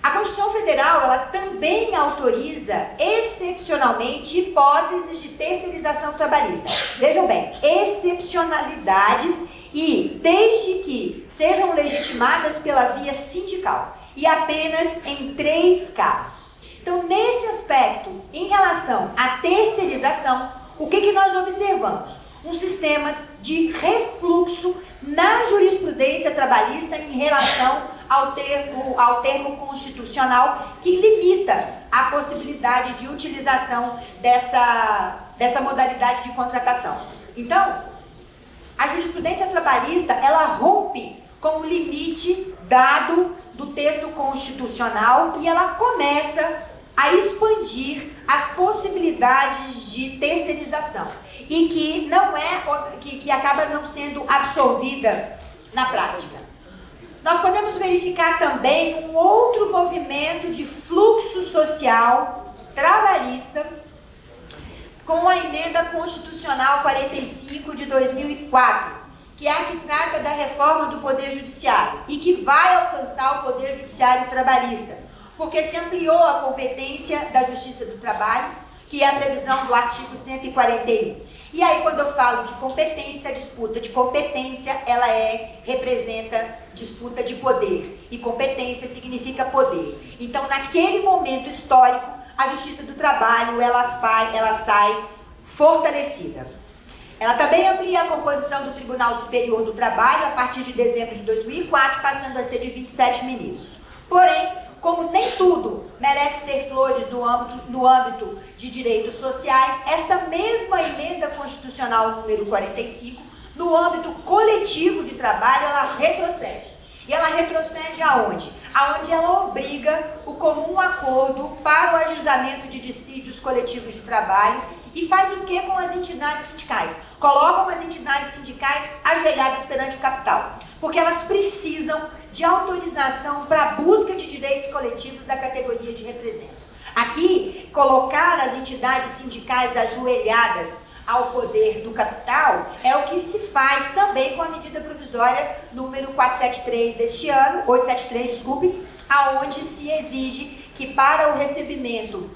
A Constituição Federal, ela também autoriza, excepcionalmente, hipóteses de terceirização trabalhista. Vejam bem, excepcionalidades e desde que sejam legitimadas pela via sindical e apenas em 3 casos. Então, nesse aspecto, em relação à terceirização, o que nós observamos? Um sistema de refluxo na jurisprudência trabalhista em relação ao termo constitucional que limita a possibilidade de utilização dessa modalidade de contratação. Então, a jurisprudência trabalhista, ela rompe com o limite dado do texto constitucional e ela começa a expandir as possibilidades de terceirização e que acaba não sendo absorvida na prática. Nós podemos verificar também um outro movimento de fluxo social trabalhista com a emenda constitucional 45 de 2004, que é a que trata da reforma do Poder Judiciário e que vai alcançar o Poder Judiciário trabalhista, porque se ampliou a competência da Justiça do Trabalho, que é a previsão do artigo 141. E aí, quando eu falo de competência, a disputa de competência, ela representa disputa de poder. E competência significa poder. Então, naquele momento histórico, a Justiça do Trabalho, ela sai fortalecida. Ela também amplia a composição do Tribunal Superior do Trabalho a partir de dezembro de 2004, passando a ser de 27 ministros. Porém, como nem tudo merece ser flores no âmbito de direitos sociais, esta mesma emenda constitucional número 45, no âmbito coletivo de trabalho, ela retrocede. E ela retrocede aonde? Aonde ela obriga o comum acordo para o ajuizamento de dissídios coletivos de trabalho e faz o que com as entidades sindicais? Colocam as entidades sindicais ajoelhadas perante o capital, porque elas precisam de autorização para a busca de direitos coletivos da categoria de representantes. Aqui, colocar as entidades sindicais ajoelhadas ao poder do capital é o que se faz também com a medida provisória número 473 deste ano, 873, desculpe, aonde se exige que para o recebimento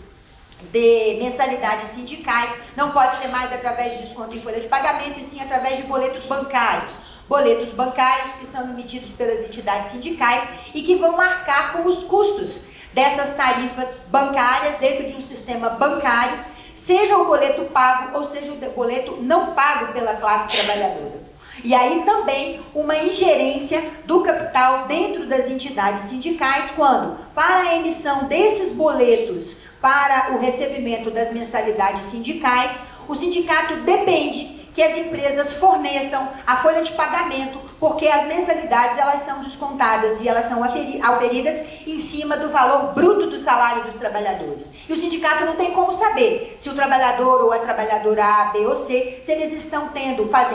de mensalidades sindicais não pode ser mais através de desconto em folha de pagamento, e sim através de boletos bancários. Boletos bancários que são emitidos pelas entidades sindicais e que vão marcar com os custos dessas tarifas bancárias dentro de um sistema bancário, seja o boleto pago ou seja o boleto não pago pela classe trabalhadora. E aí também uma ingerência do capital dentro das entidades sindicais, quando, para a emissão desses boletos para o recebimento das mensalidades sindicais, O sindicato depende que as empresas forneçam a folha de pagamento, porque as mensalidades elas são descontadas e elas são auferidas em cima do valor bruto do salário dos trabalhadores. E o sindicato não tem como saber se o trabalhador ou a trabalhadora A, B ou C, se eles estão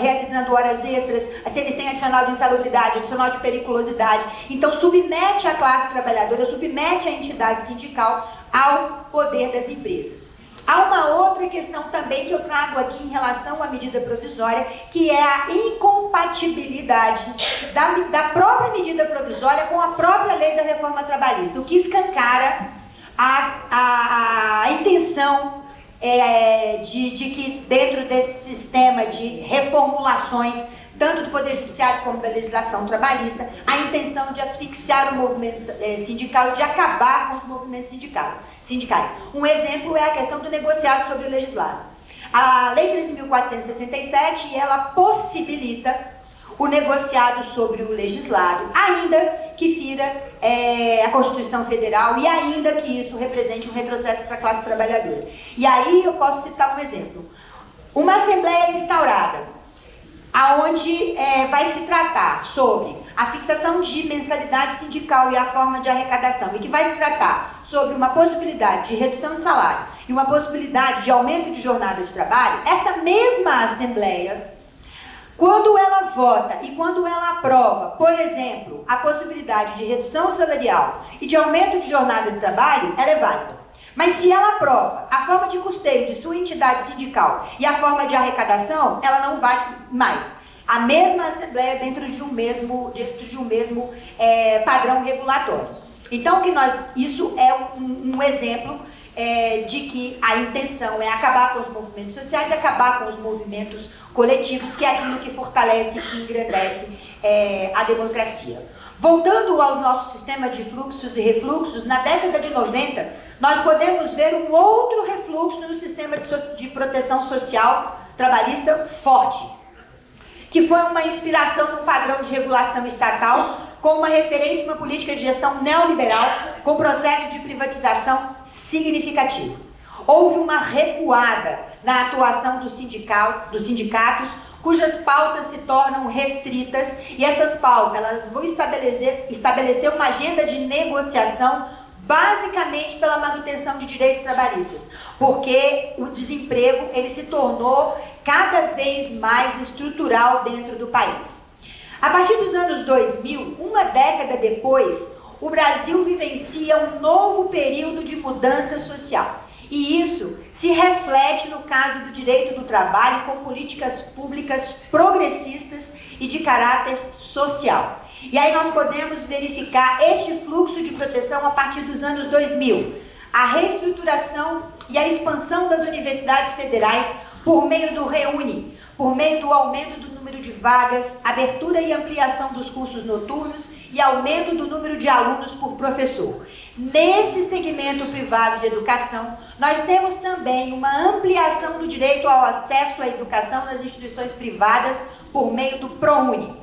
realizando horas extras, se eles têm adicional de insalubridade, adicional de periculosidade. Então submete a classe trabalhadora, submete a entidade sindical ao poder das empresas. Há uma outra questão também que eu trago aqui em relação à medida provisória, que é a incompatibilidade da própria medida provisória com a própria lei da reforma trabalhista, o que escancara a intenção de que dentro desse sistema de reformulações, tanto do Poder Judiciário como da legislação trabalhista, a intenção de asfixiar o movimento sindical e de acabar com os movimentos sindicais. Um exemplo é a questão do negociado sobre o legislado. A Lei 13.467, ela possibilita o negociado sobre o legislado, ainda que fira a Constituição Federal e ainda que isso represente um retrocesso para a classe trabalhadora. E aí eu posso citar um exemplo. Uma assembleia instaurada, aonde vai se tratar sobre a fixação de mensalidade sindical e a forma de arrecadação, e que vai se tratar sobre uma possibilidade de redução de salário e uma possibilidade de aumento de jornada de trabalho, esta mesma Assembleia, quando ela vota e quando ela aprova, por exemplo, a possibilidade de redução salarial e de aumento de jornada de trabalho, ela é válida. Mas se ela aprova a forma de custeio de sua entidade sindical e a forma de arrecadação, ela não vale mais. A mesma Assembleia dentro de um mesmo padrão regulatório. Então, isso é um exemplo de que a intenção é acabar com os movimentos sociais, acabar com os movimentos coletivos, que é aquilo que fortalece e que engrandece a democracia. Voltando ao nosso sistema de fluxos e refluxos, na década de 90, nós podemos ver um outro refluxo no sistema de proteção social trabalhista forte, que foi uma inspiração no padrão de regulação estatal, com uma referência, uma política de gestão neoliberal, com processo de privatização significativo. Houve uma recuada na atuação dos sindicatos, cujas pautas se tornam restritas, e essas pautas elas vão estabelecer uma agenda de negociação basicamente pela manutenção de direitos trabalhistas, porque o desemprego ele se tornou cada vez mais estrutural dentro do país. A partir dos anos 2000, uma década depois, o Brasil vivencia um novo período de mudança social. E isso se reflete no caso do direito do trabalho com políticas públicas progressistas e de caráter social. E aí nós podemos verificar este fluxo de proteção a partir dos anos 2000. A reestruturação e a expansão das universidades federais por meio do REUNE, por meio do aumento do número de vagas, abertura e ampliação dos cursos noturnos e aumento do número de alunos por professor. Nesse segmento privado de educação, nós temos também uma ampliação do direito ao acesso à educação nas instituições privadas por meio do ProUni.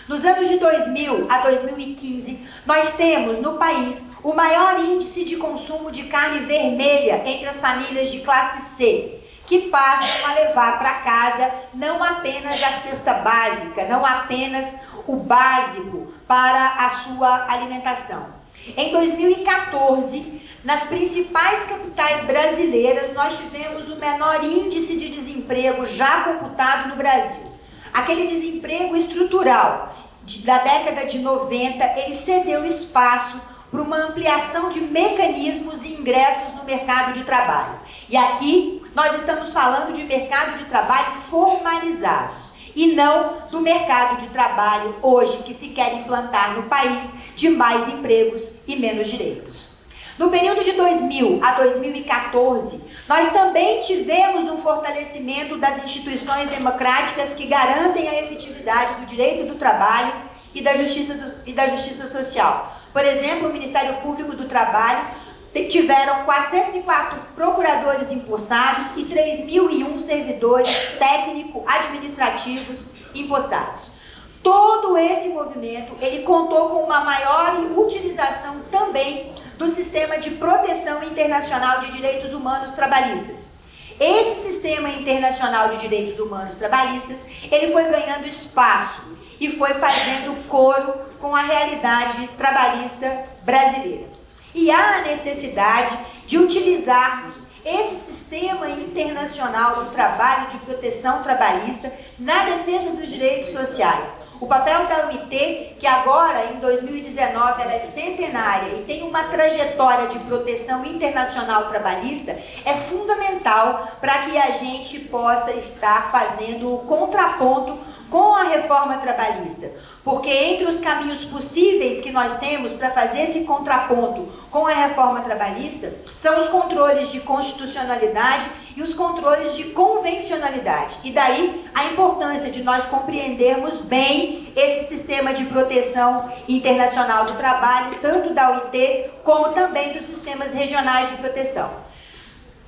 Nos anos de 2000 a 2015, nós temos no país o maior índice de consumo de carne vermelha entre as famílias de classe C, que passam a levar para casa não apenas a cesta básica, não apenas o básico para a sua alimentação. Em 2014, nas principais capitais brasileiras, nós tivemos o menor índice de desemprego já computado no Brasil. Aquele desemprego estrutural da década de 90, ele cedeu espaço para uma ampliação de mecanismos e ingressos no mercado de trabalho. E aqui nós estamos falando de mercado de trabalho formalizados e não do mercado de trabalho hoje que se quer implantar no país de mais empregos e menos direitos. No período de 2000 a 2014, nós também tivemos um fortalecimento das instituições democráticas que garantem a efetividade do direito do trabalho e da justiça social. Por exemplo, o Ministério Público do Trabalho tiveram 404 procuradores empossados e 3.001 servidores técnico-administrativos empossados. Todo esse movimento, ele contou com uma maior utilização também do sistema de proteção internacional de direitos humanos trabalhistas. esse sistema internacional de direitos humanos trabalhistas, ele foi ganhando espaço e foi fazendo coro com a realidade trabalhista brasileira. E há a necessidade de utilizarmos esse sistema internacional do trabalho de proteção trabalhista na defesa dos direitos sociais. O papel da OIT, que agora, em 2019, ela é centenária e tem uma trajetória de proteção internacional trabalhista, é fundamental para que a gente possa estar fazendo o contraponto com a reforma trabalhista. Porque entre os caminhos possíveis que nós temos para fazer esse contraponto com a reforma trabalhista, são os controles de constitucionalidade e os controles de convencionalidade. E daí a importância de nós compreendermos bem esse sistema de proteção internacional do trabalho, tanto da OIT como também dos sistemas regionais de proteção.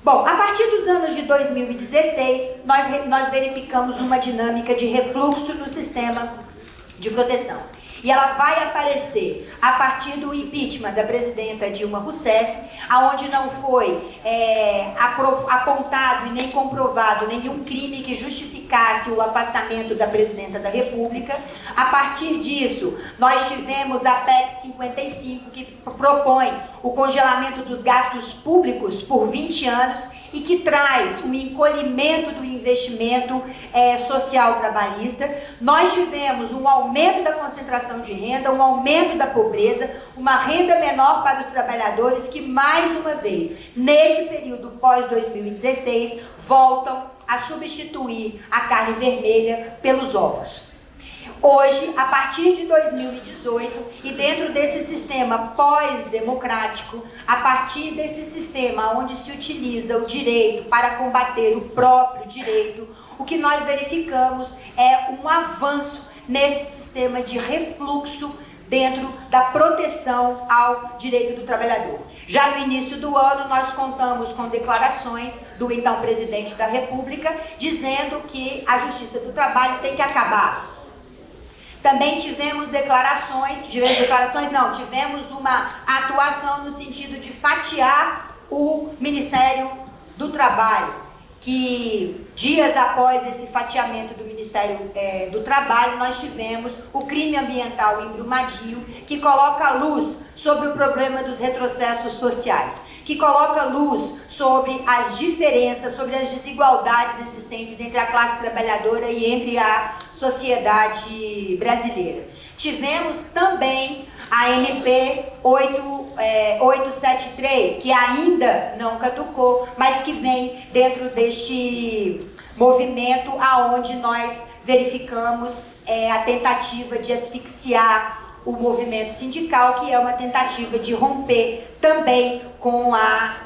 Bom, a partir dos anos de 2016, nós verificamos uma dinâmica de refluxo no sistema de proteção. E ela vai aparecer a partir do impeachment da presidenta Dilma Rousseff, aonde não foi apontado e nem comprovado nenhum crime que justificasse o afastamento da presidenta da República. A partir disso, nós tivemos a PEC 55, que propõe o congelamento dos gastos públicos por 20 anos e que traz um encolhimento do investimento social trabalhista. Nós tivemos um aumento da concentração de renda, um aumento da pobreza, uma renda menor para os trabalhadores que, mais uma vez, neste período pós-2016, voltam a substituir a carne vermelha pelos ovos. Hoje, a partir de 2018, e dentro desse sistema pós-democrático, a partir desse sistema onde se utiliza o direito para combater o próprio direito, o que nós verificamos é um avanço nesse sistema de refluxo dentro da proteção ao direito do trabalhador. Já no início do ano, nós contamos com declarações do então presidente da República, dizendo que a Justiça do Trabalho tem que acabar. Também tivemos tivemos uma atuação no sentido de fatiar o Ministério do Trabalho, que dias após esse fatiamento do Ministério do Trabalho, nós tivemos o crime ambiental em Brumadinho, que coloca luz sobre o problema dos retrocessos sociais, que coloca luz sobre as diferenças, sobre as desigualdades existentes entre a classe trabalhadora e entre a sociedade brasileira. Tivemos também a MP 873, que ainda não caducou, mas que vem dentro deste movimento aonde nós verificamos a tentativa de asfixiar o movimento sindical, que é uma tentativa de romper também com a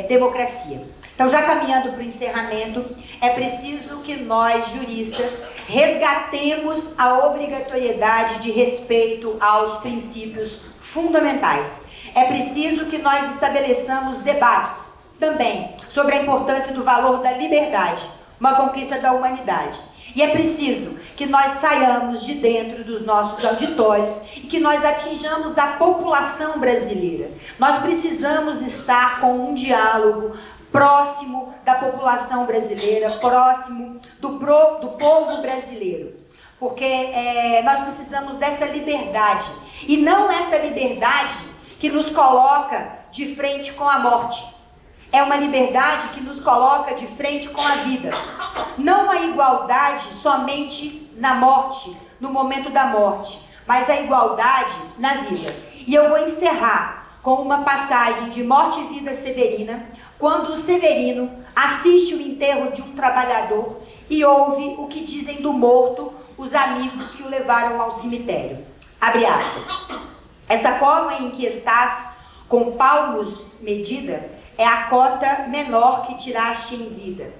democracia. Então, já caminhando para o encerramento, é preciso que nós, juristas, resgatemos a obrigatoriedade de respeito aos princípios fundamentais. É preciso que nós estabeleçamos debates também sobre a importância do valor da liberdade, uma conquista da humanidade. E é preciso que nós saiamos de dentro dos nossos auditórios e que nós atinjamos a população brasileira. Nós precisamos estar com um diálogo próximo da população brasileira, próximo do povo brasileiro. Porque nós precisamos dessa liberdade. E não essa liberdade que nos coloca de frente com a morte. É uma liberdade que nos coloca de frente com a vida. Não a igualdade somente na morte, no momento da morte, mas a igualdade na vida. E eu vou encerrar com uma passagem de Morte e Vida Severina, quando o Severino assiste o enterro de um trabalhador e ouve o que dizem do morto os amigos que o levaram ao cemitério. Abre aspas. Essa cova em que estás, com palmos medida, é a cota menor que tiraste em vida.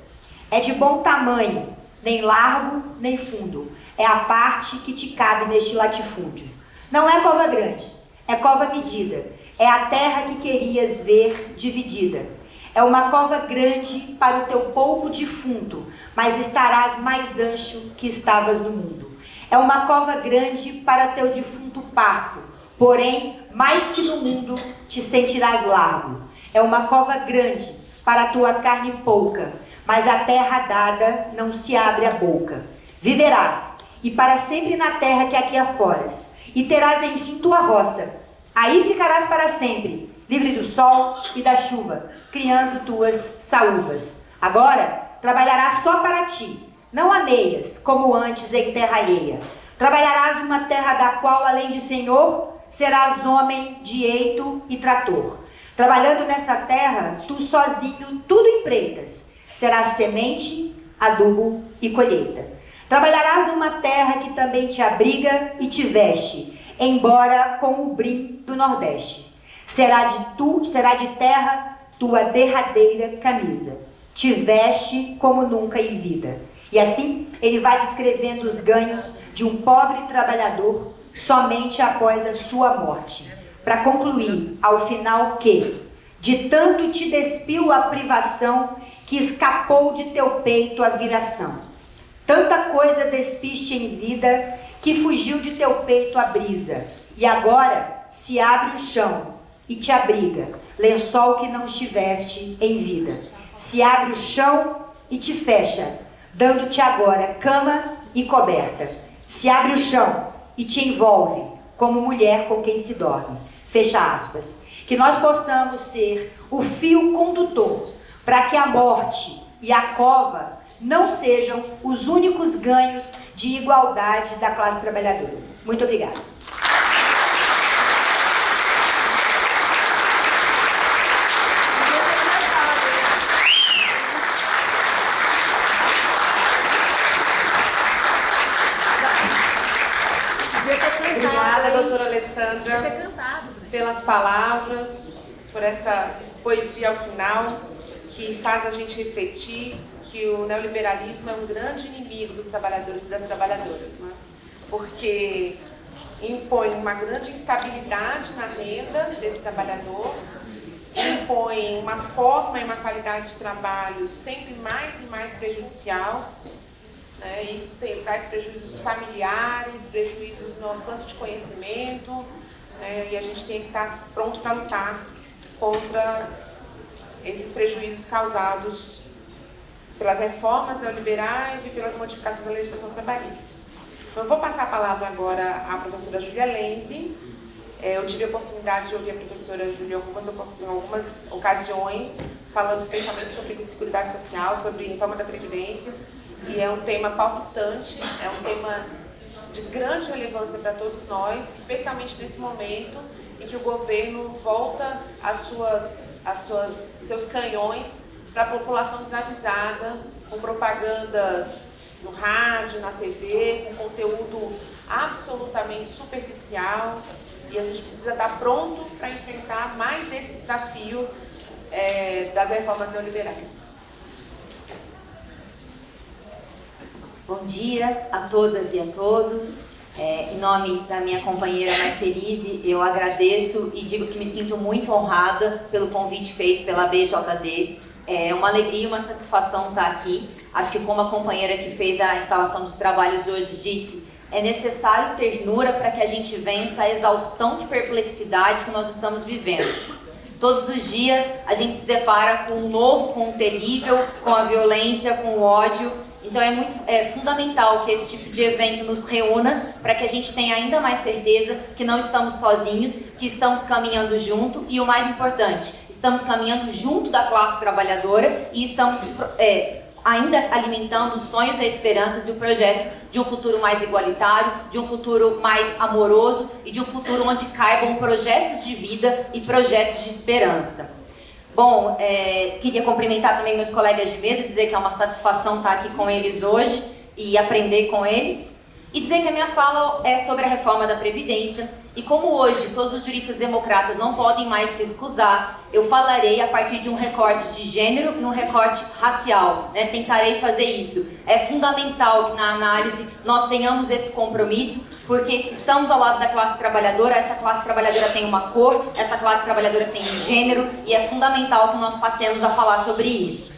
É de bom tamanho, nem largo, nem fundo. É a parte que te cabe neste latifúndio. Não é cova grande, é cova medida. É a terra que querias ver dividida. É uma cova grande para o teu pouco defunto, mas estarás mais ancho que estavas no mundo. É uma cova grande para teu defunto parco, porém, mais que no mundo, te sentirás largo. É uma cova grande para a tua carne pouca, mas a terra dada não se abre a boca. Viverás, e para sempre na terra que aqui aforas, e terás enfim tua roça. Aí ficarás para sempre, livre do sol e da chuva, criando tuas saúvas. Agora trabalharás só para ti, não ameias, como antes em terra alheia. Trabalharás uma terra da qual, além de senhor, serás homem de eito e trator. Trabalhando nessa terra, tu sozinho tudo empreitas. Serás semente, adubo e colheita. Trabalharás numa terra que também te abriga e te veste, embora com o brim do Nordeste. Será de terra tua derradeira camisa. Te veste como nunca em vida. E assim, ele vai descrevendo os ganhos de um pobre trabalhador somente após a sua morte. Para concluir, ao final, que de tanto te despiu a privação, que escapou de teu peito a viração. Tanta coisa despiste em vida, que fugiu de teu peito a brisa. E agora se abre o chão e te abriga, lençol que não estiveste em vida. Se abre o chão e te fecha, dando-te agora cama e coberta. Se abre o chão e te envolve, como mulher com quem se dorme. Fecha aspas. Que nós possamos ser o fio condutor para que a morte e a cova não sejam os únicos ganhos de igualdade da classe trabalhadora. Muito obrigada. Obrigada, doutora Alessandra, pelas palavras, por essa poesia ao final, que faz a gente refletir que o neoliberalismo é um grande inimigo dos trabalhadores e das trabalhadoras, né? Porque impõe uma grande instabilidade na renda desse trabalhador, impõe uma forma e uma qualidade de trabalho sempre mais e mais prejudicial, né? Isso traz prejuízos familiares, prejuízos no alcance de conhecimento, né? E a gente tem que estar pronto para lutar contra esses prejuízos causados pelas reformas neoliberais e pelas modificações da legislação trabalhista. Então, eu vou passar a palavra agora à professora Júlia Lenzi. Eu tive a oportunidade de ouvir a professora Júlia em algumas ocasiões, falando especialmente sobre seguridade social, sobre reforma da Previdência, e é um tema palpitante, é um tema de grande relevância para todos nós, especialmente nesse momento em que o governo volta seus canhões para a população desavisada, com propagandas no rádio, na TV, com conteúdo absolutamente superficial, e a gente precisa estar pronto para enfrentar mais esse desafio das reformas neoliberais. Bom dia a todas e a todos. Em nome da minha companheira Marcelise, eu agradeço e digo que me sinto muito honrada pelo convite feito pela BJD. É uma alegria e uma satisfação estar aqui. Acho que, como a companheira que fez a instalação dos trabalhos hoje disse, é necessário ternura para que a gente vença a exaustão de perplexidade que nós estamos vivendo. Todos os dias a gente se depara com um novo, com um terrível, com a violência, com o ódio. Então é fundamental que esse tipo de evento nos reúna para que a gente tenha ainda mais certeza que não estamos sozinhos, que estamos caminhando junto e, o mais importante, estamos caminhando junto da classe trabalhadora e estamos ainda alimentando os sonhos e esperanças e o projeto de um futuro mais igualitário, de um futuro mais amoroso e de um futuro onde caibam projetos de vida e projetos de esperança. Bom, queria cumprimentar também meus colegas de mesa, dizer que é uma satisfação estar aqui com eles hoje e aprender com eles. E dizer que a minha fala é sobre a reforma da Previdência. E como hoje todos os juristas democratas não podem mais se excusar, eu falarei a partir de um recorte de gênero e um recorte racial, né? Tentarei fazer isso. É fundamental que na análise nós tenhamos esse compromisso, porque se estamos ao lado da classe trabalhadora, essa classe trabalhadora tem uma cor, essa classe trabalhadora tem um gênero, e é fundamental que nós passemos a falar sobre isso.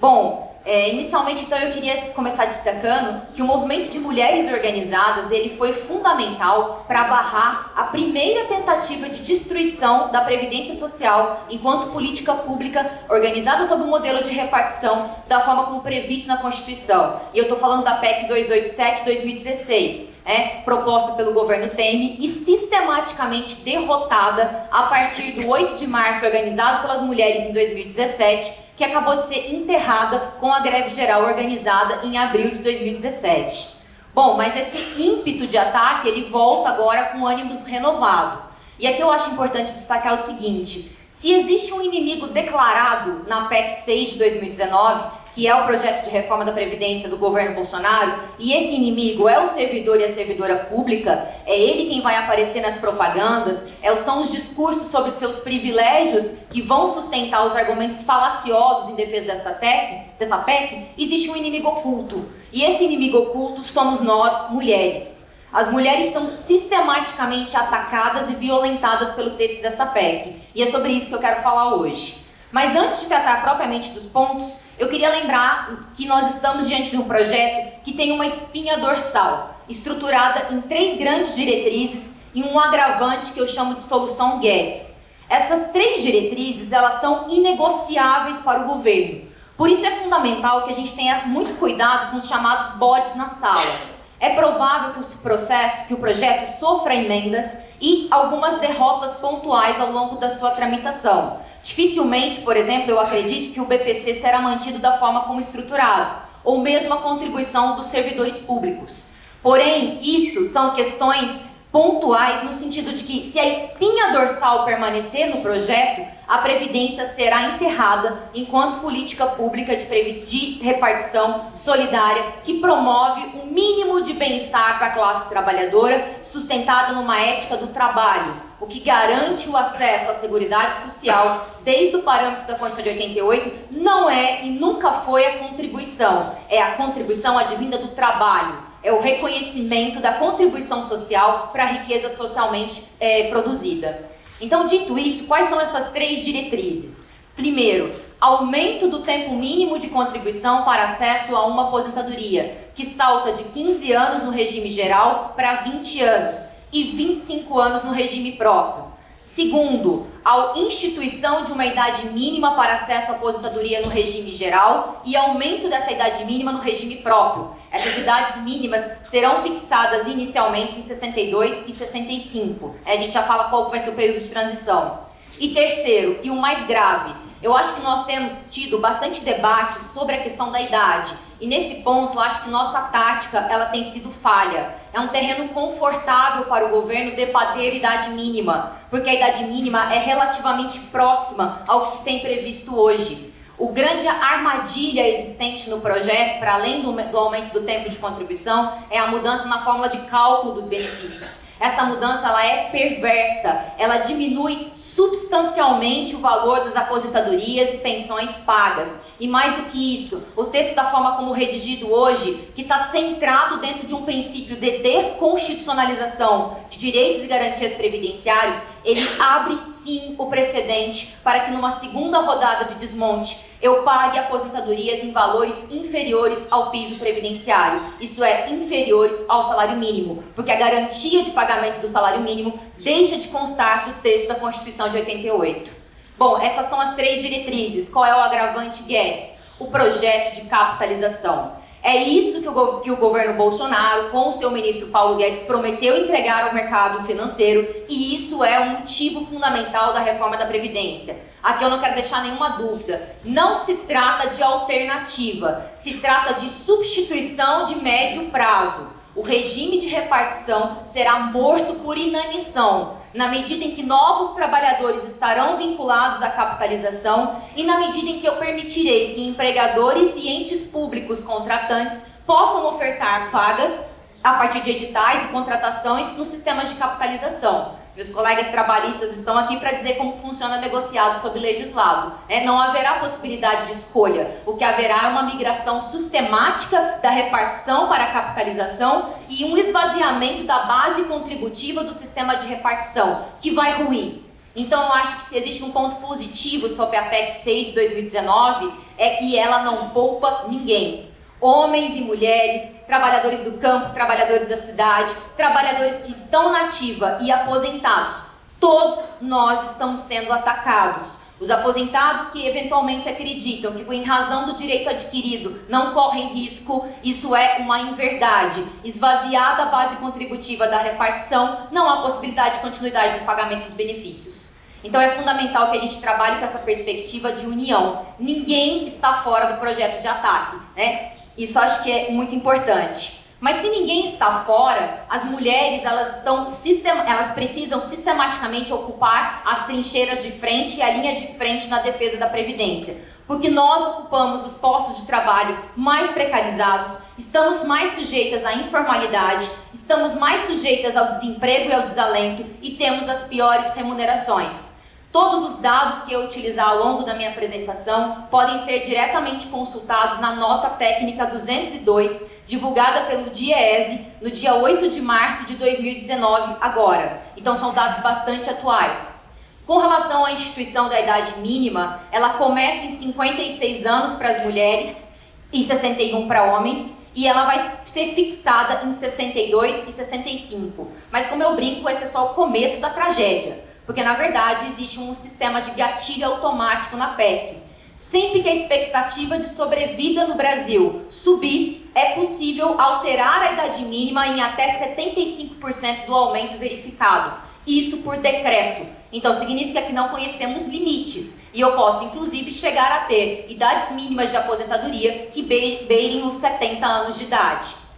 Bom, Inicialmente, então, eu queria começar destacando que o movimento de mulheres organizadas ele foi fundamental para barrar a primeira tentativa de destruição da Previdência Social enquanto política pública organizada sob o modelo de repartição da forma como previsto na Constituição. E eu estou falando da PEC 287/2016, proposta pelo governo Temer e sistematicamente derrotada a partir do 8 de março, organizado pelas mulheres em 2017, que acabou de ser enterrada com a greve geral organizada em abril de 2017. Bom, mas esse ímpeto de ataque, ele volta agora com ânimos renovado. E aqui eu acho importante destacar o seguinte: se existe um inimigo declarado na PEC 6 de 2019, que é o projeto de reforma da Previdência do governo Bolsonaro, e esse inimigo é o servidor e a servidora pública, é ele quem vai aparecer nas propagandas, são os discursos sobre seus privilégios que vão sustentar os argumentos falaciosos em defesa dessa PEC, existe um inimigo oculto. E esse inimigo oculto somos nós, mulheres. As mulheres são sistematicamente atacadas e violentadas pelo texto dessa PEC. E é sobre isso que eu quero falar hoje. Mas antes de tratar propriamente dos pontos, eu queria lembrar que nós estamos diante de um projeto que tem uma espinha dorsal, estruturada em 3 grandes diretrizes e um agravante que eu chamo de solução Guedes. Essas 3 diretrizes, elas são inegociáveis para o governo. Por isso é fundamental que a gente tenha muito cuidado com os chamados bodes na sala. É provável que o projeto sofra emendas e algumas derrotas pontuais ao longo da sua tramitação. Dificilmente, por exemplo, eu acredito que o BPC será mantido da forma como estruturado, ou mesmo a contribuição dos servidores públicos. Porém, isso são questões pontuais no sentido de que, se a espinha dorsal permanecer no projeto, a Previdência será enterrada enquanto política pública de repartição solidária que promove o mínimo de bem-estar para a classe trabalhadora, sustentada numa ética do trabalho, o que garante o acesso à Seguridade Social desde o parâmetro da Constituição de 88, não é e nunca foi a contribuição, é a contribuição advinda do trabalho. É o reconhecimento da contribuição social para a riqueza socialmente produzida. Então, dito isso, quais são essas 3 diretrizes? Primeiro, aumento do tempo mínimo de contribuição para acesso a uma aposentadoria, que salta de 15 anos no regime geral para 20 anos e 25 anos no regime próprio. Segundo, a instituição de uma idade mínima para acesso à aposentadoria no regime geral e aumento dessa idade mínima no regime próprio. Essas idades mínimas serão fixadas inicialmente em 62 e 65. A gente já fala qual vai ser o período de transição. E terceiro, e o mais grave, eu acho que nós temos tido bastante debate sobre a questão da idade. E nesse ponto, acho que nossa tática ela tem sido falha. É um terreno confortável para o governo debater idade mínima, porque a idade mínima é relativamente próxima ao que se tem previsto hoje. O grande armadilha existente no projeto, para além do aumento do tempo de contribuição, é a mudança na fórmula de cálculo dos benefícios. Essa mudança ela é perversa, ela diminui substancialmente o valor das aposentadorias e pensões pagas. E mais do que isso, o texto da forma como redigido hoje, que está centrado dentro de um princípio de desconstitucionalização de direitos e garantias previdenciários, ele abre sim o precedente para que numa segunda rodada de desmonte eu pague aposentadorias em valores inferiores ao piso previdenciário. Isso é, inferiores ao salário mínimo, porque a garantia de pagamento do salário mínimo deixa de constar do texto da Constituição de 88. Bom, essas são as 3 diretrizes. Qual é o agravante Guedes? O projeto de capitalização. É isso que o governo Bolsonaro, com o seu ministro Paulo Guedes, prometeu entregar ao mercado financeiro, e isso é um motivo fundamental da reforma da Previdência. Aqui eu não quero deixar nenhuma dúvida, não se trata de alternativa, se trata de substituição de médio prazo. O regime de repartição será morto por inanição, na medida em que novos trabalhadores estarão vinculados à capitalização e na medida em que eu permitirei que empregadores e entes públicos contratantes possam ofertar vagas a partir de editais e contratações nos sistemas de capitalização. Meus colegas trabalhistas estão aqui para dizer como funciona negociado sob legislado. Não haverá possibilidade de escolha. O que haverá é uma migração sistemática da repartição para a capitalização e um esvaziamento da base contributiva do sistema de repartição, que vai ruir. Então eu acho que se existe um ponto positivo sobre a PEC 6 de 2019, é que ela não poupa ninguém. Homens e mulheres, trabalhadores do campo, trabalhadores da cidade, trabalhadores que estão na ativa e aposentados, todos nós estamos sendo atacados. Os aposentados que eventualmente acreditam que, em razão do direito adquirido, não correm risco, isso é uma inverdade. Esvaziada a base contributiva da repartição, não há possibilidade de continuidade do pagamento dos benefícios. Então é fundamental que a gente trabalhe com essa perspectiva de união. Ninguém está fora do projeto de ataque, né? Isso acho que é muito importante. Mas se ninguém está fora, as mulheres elas precisam sistematicamente ocupar as trincheiras de frente e a linha de frente na defesa da Previdência. Porque nós ocupamos os postos de trabalho mais precarizados, estamos mais sujeitas à informalidade, estamos mais sujeitas ao desemprego e ao desalento e temos as piores remunerações. Todos os dados que eu utilizar ao longo da minha apresentação podem ser diretamente consultados na nota técnica 202, divulgada pelo DIEESE no dia 8 de março de 2019, agora. Então são dados bastante atuais. Com relação à instituição da idade mínima, ela começa em 56 anos para as mulheres e 61 para homens, e ela vai ser fixada em 62 e 65. Mas como eu brinco, esse é só o começo da tragédia. Porque, na verdade, existe um sistema de gatilho automático na PEC. Sempre que a expectativa de sobrevida no Brasil subir, é possível alterar a idade mínima em até 75% do aumento verificado. Isso por decreto. Então, significa que não conhecemos limites. E eu posso, inclusive, chegar a ter idades mínimas de aposentadoria que beirem os 70 anos de idade.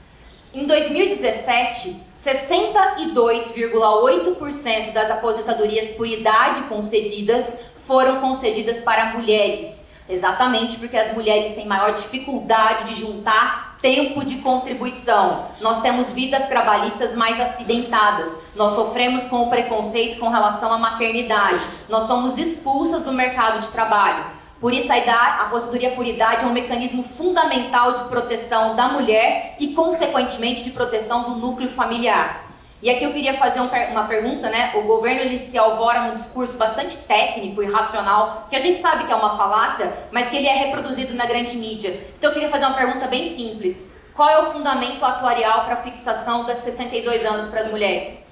Em 2017, 62,8% das aposentadorias por idade concedidas foram concedidas para mulheres, exatamente porque as mulheres têm maior dificuldade de juntar tempo de contribuição. Nós temos vidas trabalhistas mais acidentadas, nós sofremos com o preconceito com relação à maternidade, nós somos expulsas do mercado de trabalho. Por isso, a aposentadoria por idade é um mecanismo fundamental de proteção da mulher e, consequentemente, de proteção do núcleo familiar. E aqui eu queria fazer uma pergunta, né? O governo ele se alvora num discurso bastante técnico e racional, que a gente sabe que é uma falácia, mas que ele é reproduzido na grande mídia. Então eu queria fazer uma pergunta bem simples. Qual é o fundamento atuarial para a fixação dos 62 anos para as mulheres?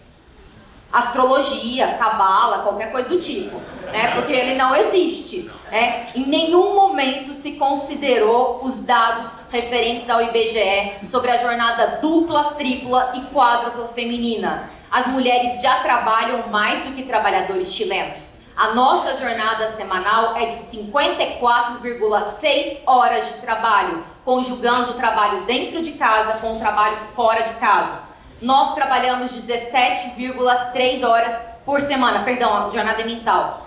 Astrologia, cabala, qualquer coisa do tipo, né? Porque ele não existe, né? Em nenhum momento se considerou os dados referentes ao IBGE sobre a jornada dupla, tripla e quádrupla feminina. As mulheres já trabalham mais do que trabalhadores chilenos. A nossa jornada semanal é de 54,6 horas de trabalho, conjugando o trabalho dentro de casa com o trabalho fora de casa. Nós trabalhamos 17,3 horas por semana, perdão, a jornada é mensal,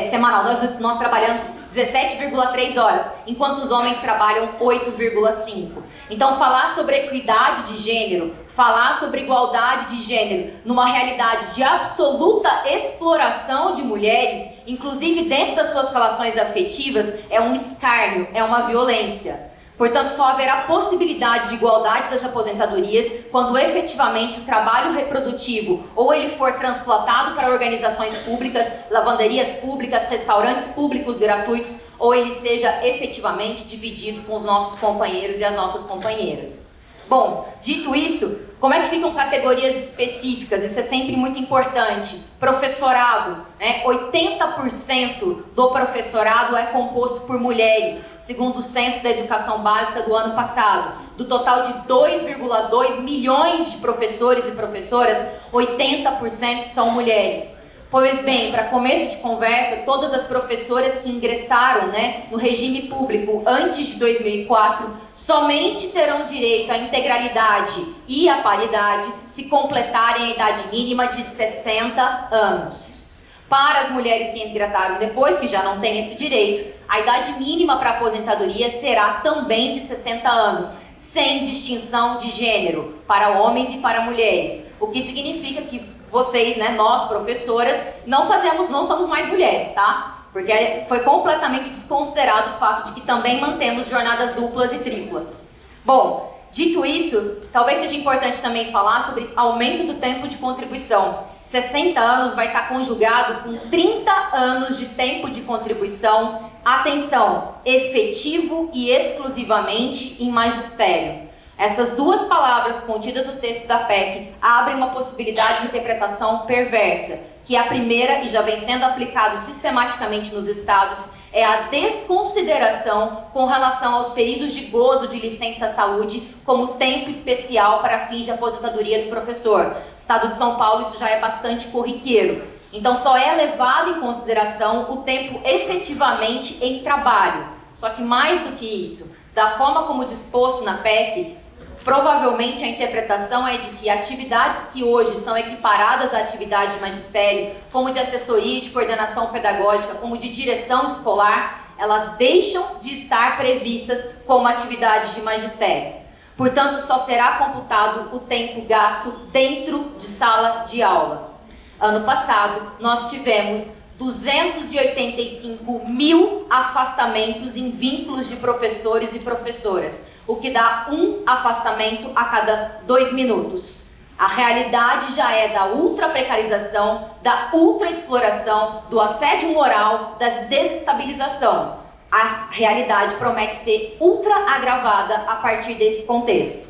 semanal, nós trabalhamos 17,3 horas, enquanto os homens trabalham 8,5. Então falar sobre equidade de gênero, falar sobre igualdade de gênero, numa realidade de absoluta exploração de mulheres, inclusive dentro das suas relações afetivas, é um escárnio, é uma violência. Portanto, só haverá possibilidade de igualdade das aposentadorias quando efetivamente o trabalho reprodutivo ou ele for transplantado para organizações públicas, lavanderias públicas, restaurantes públicos gratuitos, ou ele seja efetivamente dividido com os nossos companheiros e as nossas companheiras. Bom, dito isso, como é que ficam categorias específicas? Isso é sempre muito importante. Professorado, né? 80% do professorado é composto por mulheres, segundo o Censo da Educação Básica do ano passado. Do total de 2,2 milhões de professores e professoras, 80% são mulheres. Pois bem, para começo de conversa, todas as professoras que ingressaram, né, no regime público antes de 2004 somente terão direito à integralidade e à paridade se completarem a idade mínima de 60 anos. Para as mulheres que ingressaram depois, que já não têm esse direito, a idade mínima para aposentadoria será também de 60 anos, sem distinção de gênero, para homens e para mulheres, o que significa que vocês, né, nós professoras, não somos mais mulheres, tá? Porque foi completamente desconsiderado o fato de que também mantemos jornadas duplas e triplas. Bom, Dito isso, talvez seja importante também falar sobre aumento do tempo de contribuição. 60 anos vai estar conjugado com 30 anos de tempo de contribuição, atenção, efetivo e exclusivamente em magistério. Essas duas palavras contidas no texto da PEC abrem uma possibilidade de interpretação perversa, que a primeira, e já vem sendo aplicado sistematicamente nos estados, é a desconsideração com relação aos períodos de gozo de licença-saúde como tempo especial para fins de aposentadoria do professor. Estado de São Paulo, isso já é bastante corriqueiro. Então, só é levado em consideração o tempo efetivamente em trabalho. Só que mais do que isso, da forma como disposto na PEC, provavelmente a interpretação é de que atividades que hoje são equiparadas à atividade de magistério, como de assessoria, de coordenação pedagógica, como de direção escolar, elas deixam de estar previstas como atividades de magistério. Portanto, só será computado o tempo gasto dentro de sala de aula. Ano passado, nós tivemos 285 mil afastamentos em vínculos de professores e professoras, o que dá um afastamento a cada 2 minutos. A realidade já é da ultra-precarização, da ultra-exploração, do assédio moral, da desestabilização. A realidade promete ser ultra-agravada a partir desse contexto.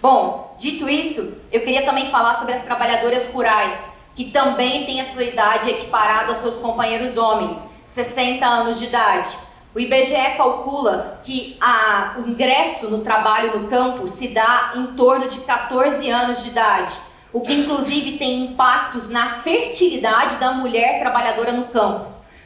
Bom, dito isso, eu queria também falar sobre as trabalhadoras rurais, que também tem a sua idade equiparada aos seus companheiros homens, 60 anos de idade. O IBGE calcula que o ingresso no trabalho no campo se dá em torno de 14 anos de idade, o que inclusive tem impactos na fertilidade da mulher trabalhadora no campo.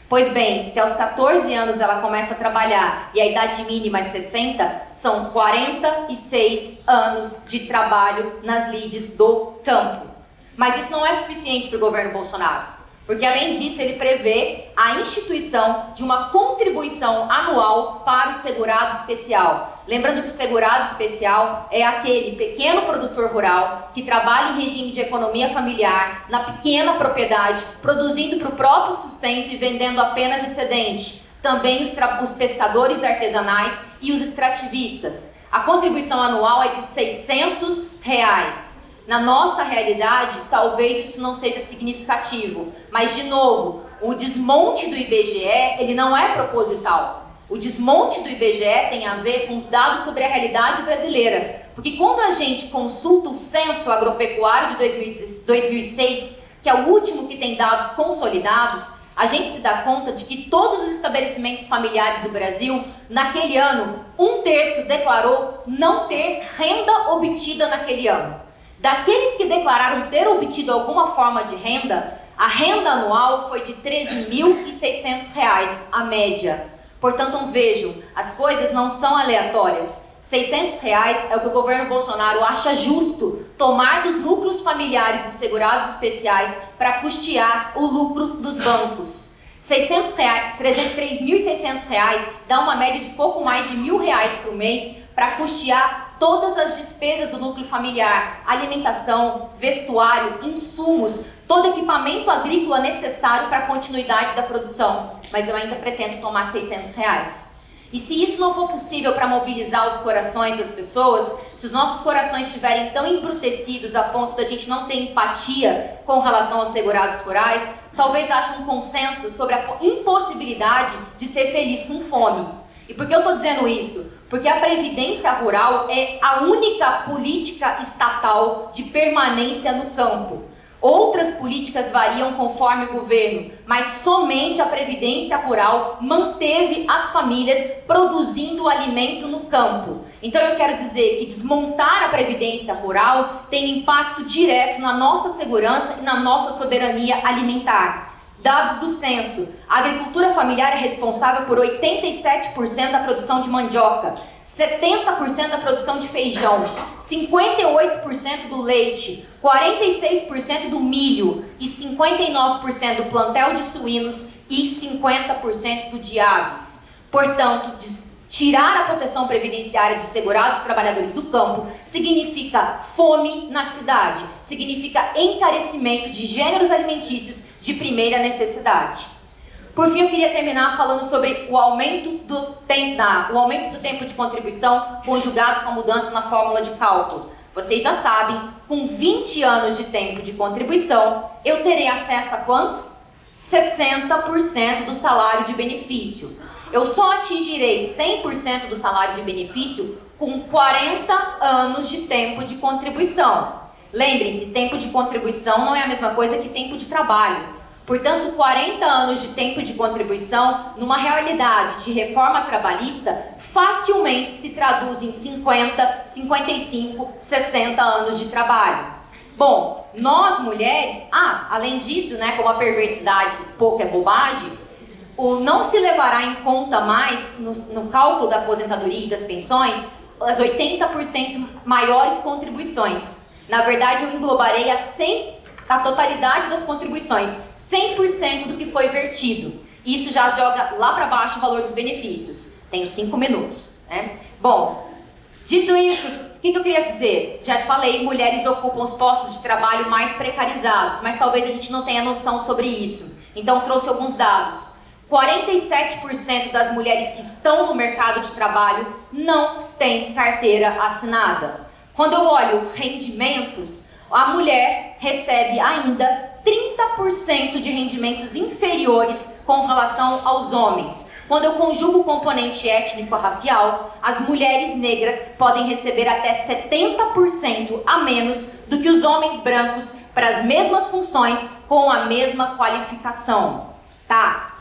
Pois bem, se aos 14 anos ela começa a trabalhar e a idade mínima é 60, são 46 anos de trabalho nas lides do campo. Mas isso não é suficiente para o governo Bolsonaro, porque além disso ele prevê a instituição de uma contribuição anual para o segurado especial. Lembrando que o segurado especial é aquele pequeno produtor rural que trabalha em regime de economia familiar, na pequena propriedade, produzindo para o próprio sustento e vendendo apenas excedente. Também os pescadores artesanais e os extrativistas. A contribuição anual é de R$600. Na nossa realidade, talvez isso não seja significativo, mas de novo, o desmonte do IBGE, ele não é proposital. O desmonte do IBGE tem a ver com os dados sobre a realidade brasileira, porque quando a gente consulta o censo agropecuário de 2006, que é o último que tem dados consolidados, a gente se dá conta de que todos os estabelecimentos familiares do Brasil, naquele ano, 1/3 declarou não ter renda obtida naquele ano. Daqueles que declararam ter obtido alguma forma de renda, a renda anual foi de R$13.600, a média. Portanto, vejam, as coisas não são aleatórias. R$600 é o que o governo Bolsonaro acha justo tomar dos lucros familiares dos segurados especiais para custear o lucro dos bancos. R$3.600 dá uma média de pouco mais de R$1.000 por mês para custear todas as despesas do núcleo familiar, alimentação, vestuário, insumos, todo equipamento agrícola necessário para a continuidade da produção. Mas eu ainda pretendo tomar R$600. E se isso não for possível para mobilizar os corações das pessoas, se os nossos corações estiverem tão embrutecidos a ponto da gente não ter empatia com relação aos segurados rurais, talvez haja um consenso sobre a impossibilidade de ser feliz com fome. E por que eu estou dizendo isso? Porque a Previdência Rural é a única política estatal de permanência no campo. Outras políticas variam conforme o governo, mas somente a Previdência Rural manteve as famílias produzindo alimento no campo. Então eu quero dizer que desmontar a Previdência Rural tem impacto direto na nossa segurança e na nossa soberania alimentar. Dados do censo, a agricultura familiar é responsável por 87% da produção de mandioca, 70% da produção de feijão, 58% do leite, 46% do milho e 59% do plantel de suínos e 50% de aves. Portanto, tirar a proteção previdenciária dos segurados trabalhadores do campo significa fome na cidade, significa encarecimento de gêneros alimentícios de primeira necessidade. Por fim, eu queria terminar falando sobre o aumento do tempo de contribuição conjugado com a mudança na fórmula de cálculo. Vocês já sabem, com 20 anos de tempo de contribuição, eu terei acesso a quanto? 60% do salário de benefício. Eu só atingirei 100% do salário de benefício com 40 anos de tempo de contribuição. Lembrem-se, tempo de contribuição não é a mesma coisa que tempo de trabalho. Portanto, 40 anos de tempo de contribuição, numa realidade de reforma trabalhista, facilmente se traduz em 50, 55, 60 anos de trabalho. Bom, nós mulheres, além disso, né, como a perversidade pouco é bobagem, o não se levará em conta mais no cálculo da aposentadoria e das pensões as 80% maiores contribuições. Na verdade, eu englobarei a totalidade das contribuições, 100% do que foi vertido. Isso já joga lá para baixo o valor dos benefícios. Tenho 5 minutos. Né? Bom, dito isso, o que eu queria dizer? Já falei, mulheres ocupam os postos de trabalho mais precarizados, mas talvez a gente não tenha noção sobre isso. Então, trouxe alguns dados. 47% das mulheres que estão no mercado de trabalho não têm carteira assinada. Quando eu olho rendimentos, a mulher recebe ainda 30% de rendimentos inferiores com relação aos homens. Quando eu conjugo o componente étnico-racial, as mulheres negras podem receber até 70% a menos do que os homens brancos para as mesmas funções com a mesma qualificação. Tá,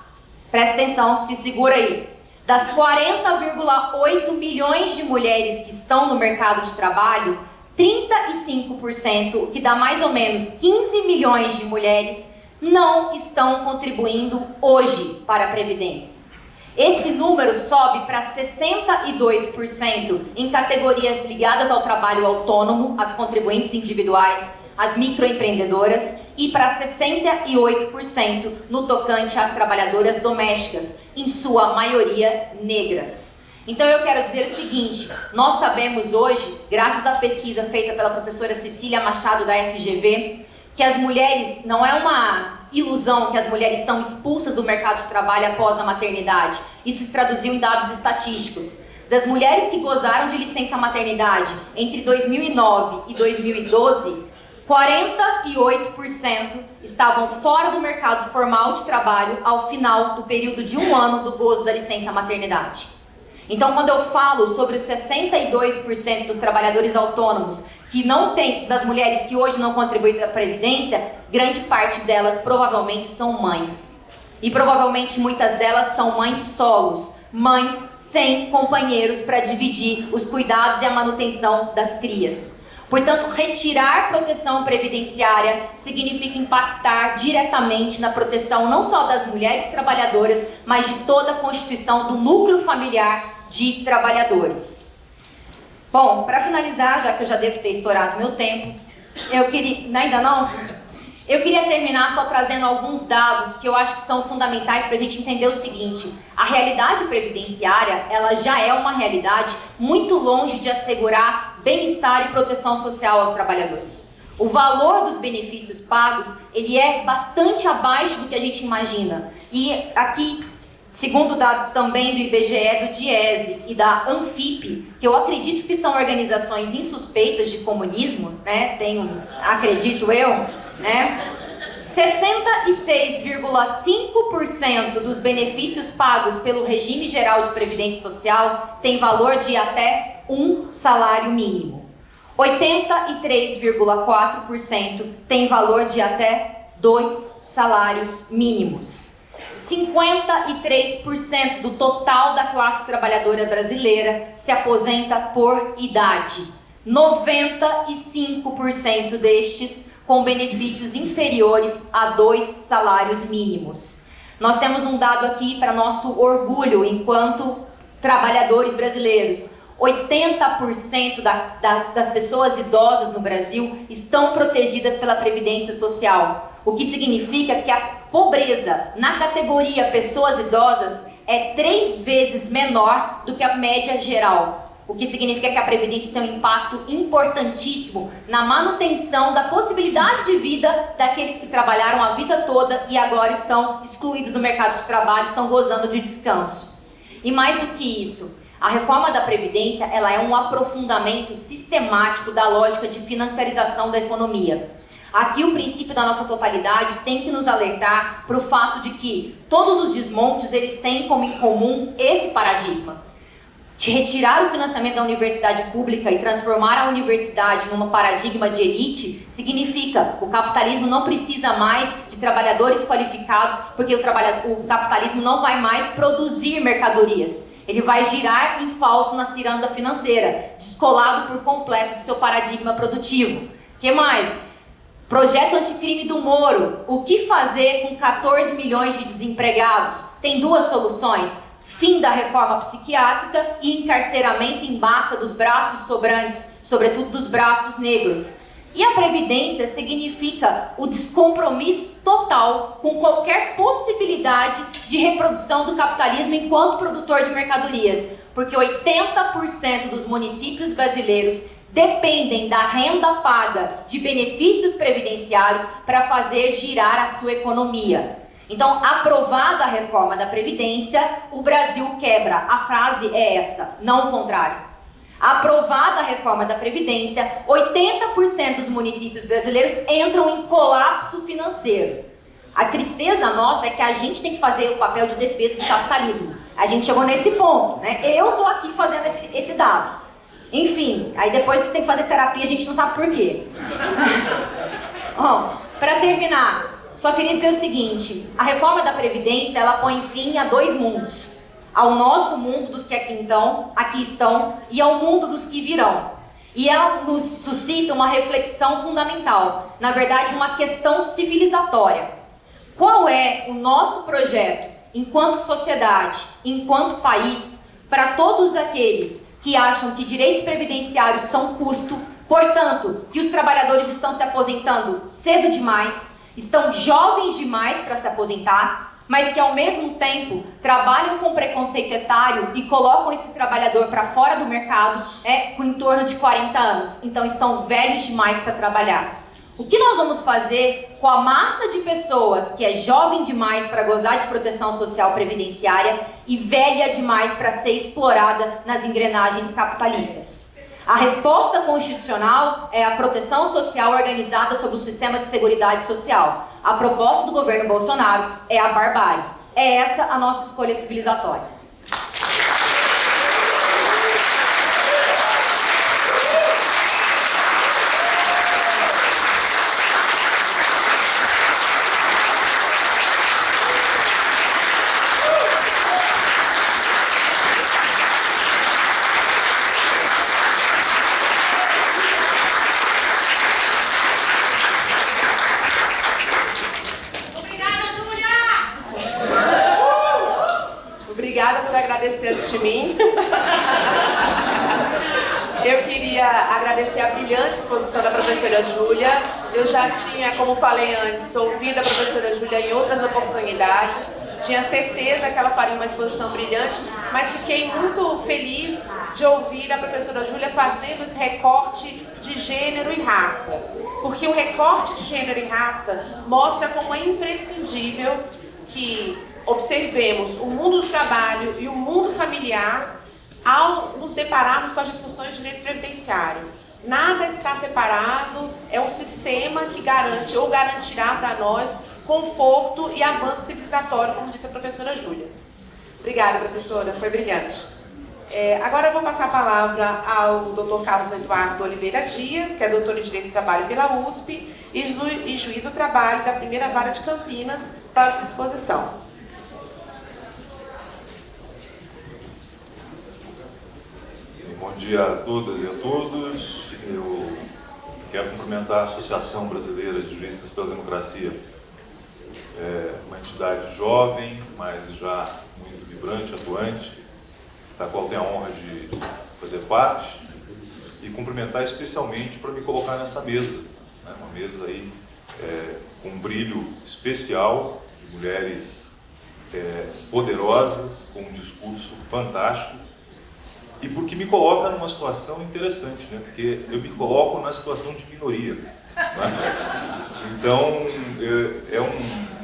presta atenção, se segura aí. Das 40,8 milhões de mulheres que estão no mercado de trabalho, 35%, o que dá mais ou menos 15 milhões de mulheres, não estão contribuindo hoje para a Previdência. Esse número sobe para 62% em categorias ligadas ao trabalho autônomo, as contribuintes individuais, as microempreendedoras, e para 68% no tocante às trabalhadoras domésticas, em sua maioria negras. Então eu quero dizer o seguinte, nós sabemos hoje, graças à pesquisa feita pela professora Cecília Machado da FGV, que as mulheres, não é uma ilusão que as mulheres são expulsas do mercado de trabalho após a maternidade. Isso se traduziu em dados estatísticos. Das mulheres que gozaram de licença maternidade entre 2009 e 2012, 48% estavam fora do mercado formal de trabalho ao final do período de 1 ano do gozo da licença maternidade. Então, quando eu falo sobre os 62% dos trabalhadores autônomos que não tem, das mulheres que hoje não contribuem para a Previdência, grande parte delas provavelmente são mães. E provavelmente muitas delas são mães solos, mães sem companheiros para dividir os cuidados e a manutenção das crias. Portanto, retirar proteção previdenciária significa impactar diretamente na proteção não só das mulheres trabalhadoras, mas de toda a constituição do núcleo familiar de trabalhadores. Bom, para finalizar, já que eu já devo ter estourado meu tempo, eu queria... Ainda não? Eu queria terminar só trazendo alguns dados que eu acho que são fundamentais para a gente entender o seguinte: a realidade previdenciária, ela já é uma realidade muito longe de assegurar bem-estar e proteção social aos trabalhadores. O valor dos benefícios pagos, ele é bastante abaixo do que a gente imagina. E aqui, segundo dados também do IBGE, do DIESE e da Anfip, que eu acredito que são organizações insuspeitas de comunismo, né? Acredito eu, né? 66,5% dos benefícios pagos pelo regime geral de previdência social tem valor de até 1 salário mínimo. 83,4% tem valor de até 2 salários mínimos. 53% do total da classe trabalhadora brasileira se aposenta por idade. 95% destes com benefícios inferiores a 2 salários mínimos. Nós temos um dado aqui para nosso orgulho enquanto trabalhadores brasileiros. 80% das pessoas idosas no Brasil estão protegidas pela Previdência Social, o que significa que a pobreza na categoria pessoas idosas é 3 vezes menor do que a média geral. o que significa que a Previdência tem um impacto importantíssimo na manutenção da possibilidade de vida daqueles que trabalharam a vida toda e agora estão excluídos do mercado de trabalho, estão gozando de descanso. E mais do que isso, a reforma da Previdência ela é um aprofundamento sistemático da lógica de financiarização da economia. Aqui o princípio da nossa totalidade tem que nos alertar para o fato de que todos os desmontes eles têm como em comum esse paradigma. De retirar o financiamento da universidade pública e transformar a universidade num paradigma de elite significa que o capitalismo não precisa mais de trabalhadores qualificados porque o capitalismo não vai mais produzir mercadorias. Ele vai girar em falso na ciranda financeira, descolado por completo do seu paradigma produtivo. O que mais? Projeto anticrime do Moro. O que fazer com 14 milhões de desempregados? Tem duas soluções. Fim da reforma psiquiátrica e encarceramento em massa dos braços sobrantes, sobretudo dos braços negros. E a Previdência significa o descompromisso total com qualquer possibilidade de reprodução do capitalismo enquanto produtor de mercadorias, porque 80% dos municípios brasileiros dependem da renda paga de benefícios previdenciários para fazer girar a sua economia. Então, aprovada a reforma da Previdência, o Brasil quebra. A frase é essa, não o contrário. Aprovada a reforma da Previdência, 80% dos municípios brasileiros entram em colapso financeiro. A tristeza nossa é que a gente tem que fazer o papel de defesa do capitalismo. A gente chegou nesse ponto, né? Eu tô aqui fazendo esse dado. Enfim, aí depois você tem que fazer terapia, a gente não sabe por quê. Bom, para terminar, só queria dizer o seguinte, a reforma da Previdência, ela põe fim a dois mundos. Ao nosso mundo dos que aqui estão, e ao mundo dos que virão. E ela nos suscita uma reflexão fundamental, na verdade uma questão civilizatória. Qual é o nosso projeto, enquanto sociedade, enquanto país, para todos aqueles que acham que direitos previdenciários são custo, portanto, que os trabalhadores estão se aposentando cedo demais, estão jovens demais para se aposentar, mas que ao mesmo tempo trabalham com preconceito etário e colocam esse trabalhador para fora do mercado com em torno de 40 anos, então estão velhos demais para trabalhar. O que nós vamos fazer com a massa de pessoas que é jovem demais para gozar de proteção social previdenciária e velha demais para ser explorada nas engrenagens capitalistas? A resposta constitucional é a proteção social organizada sob o sistema de seguridade social. A proposta do governo Bolsonaro é a barbárie. É essa a nossa escolha civilizatória. Obrigada por agradecer antes de mim. Eu queria agradecer a brilhante exposição da professora Júlia. Eu já tinha, como falei antes, ouvido a professora Júlia em outras oportunidades. Tinha certeza que ela faria uma exposição brilhante, mas fiquei muito feliz de ouvir a professora Júlia fazendo esse recorte de gênero e raça. Porque o recorte de gênero e raça mostra como é imprescindível que observemos o mundo do trabalho e o mundo familiar ao nos depararmos com as discussões de direito previdenciário. Nada está separado, é um sistema que garante ou garantirá para nós conforto e avanço civilizatório, como disse a professora Júlia. Obrigada, professora, foi brilhante. Agora eu vou passar a palavra ao Dr. Carlos Eduardo Oliveira Dias, que é doutor em Direito do Trabalho pela USP e juiz do trabalho da primeira vara de Campinas, para a sua exposição. Bom dia a todas e a todos. Eu quero cumprimentar a Associação Brasileira de Juristas pela Democracia. É uma entidade jovem, mas já muito vibrante, atuante, da qual tenho a honra de fazer parte, e cumprimentar especialmente para me colocar nessa mesa, né? Uma mesa aí com um brilho especial de mulheres poderosas, com um discurso fantástico. e porque me coloca numa situação interessante, né? Porque eu me coloco na situação de minoria. Né? Então,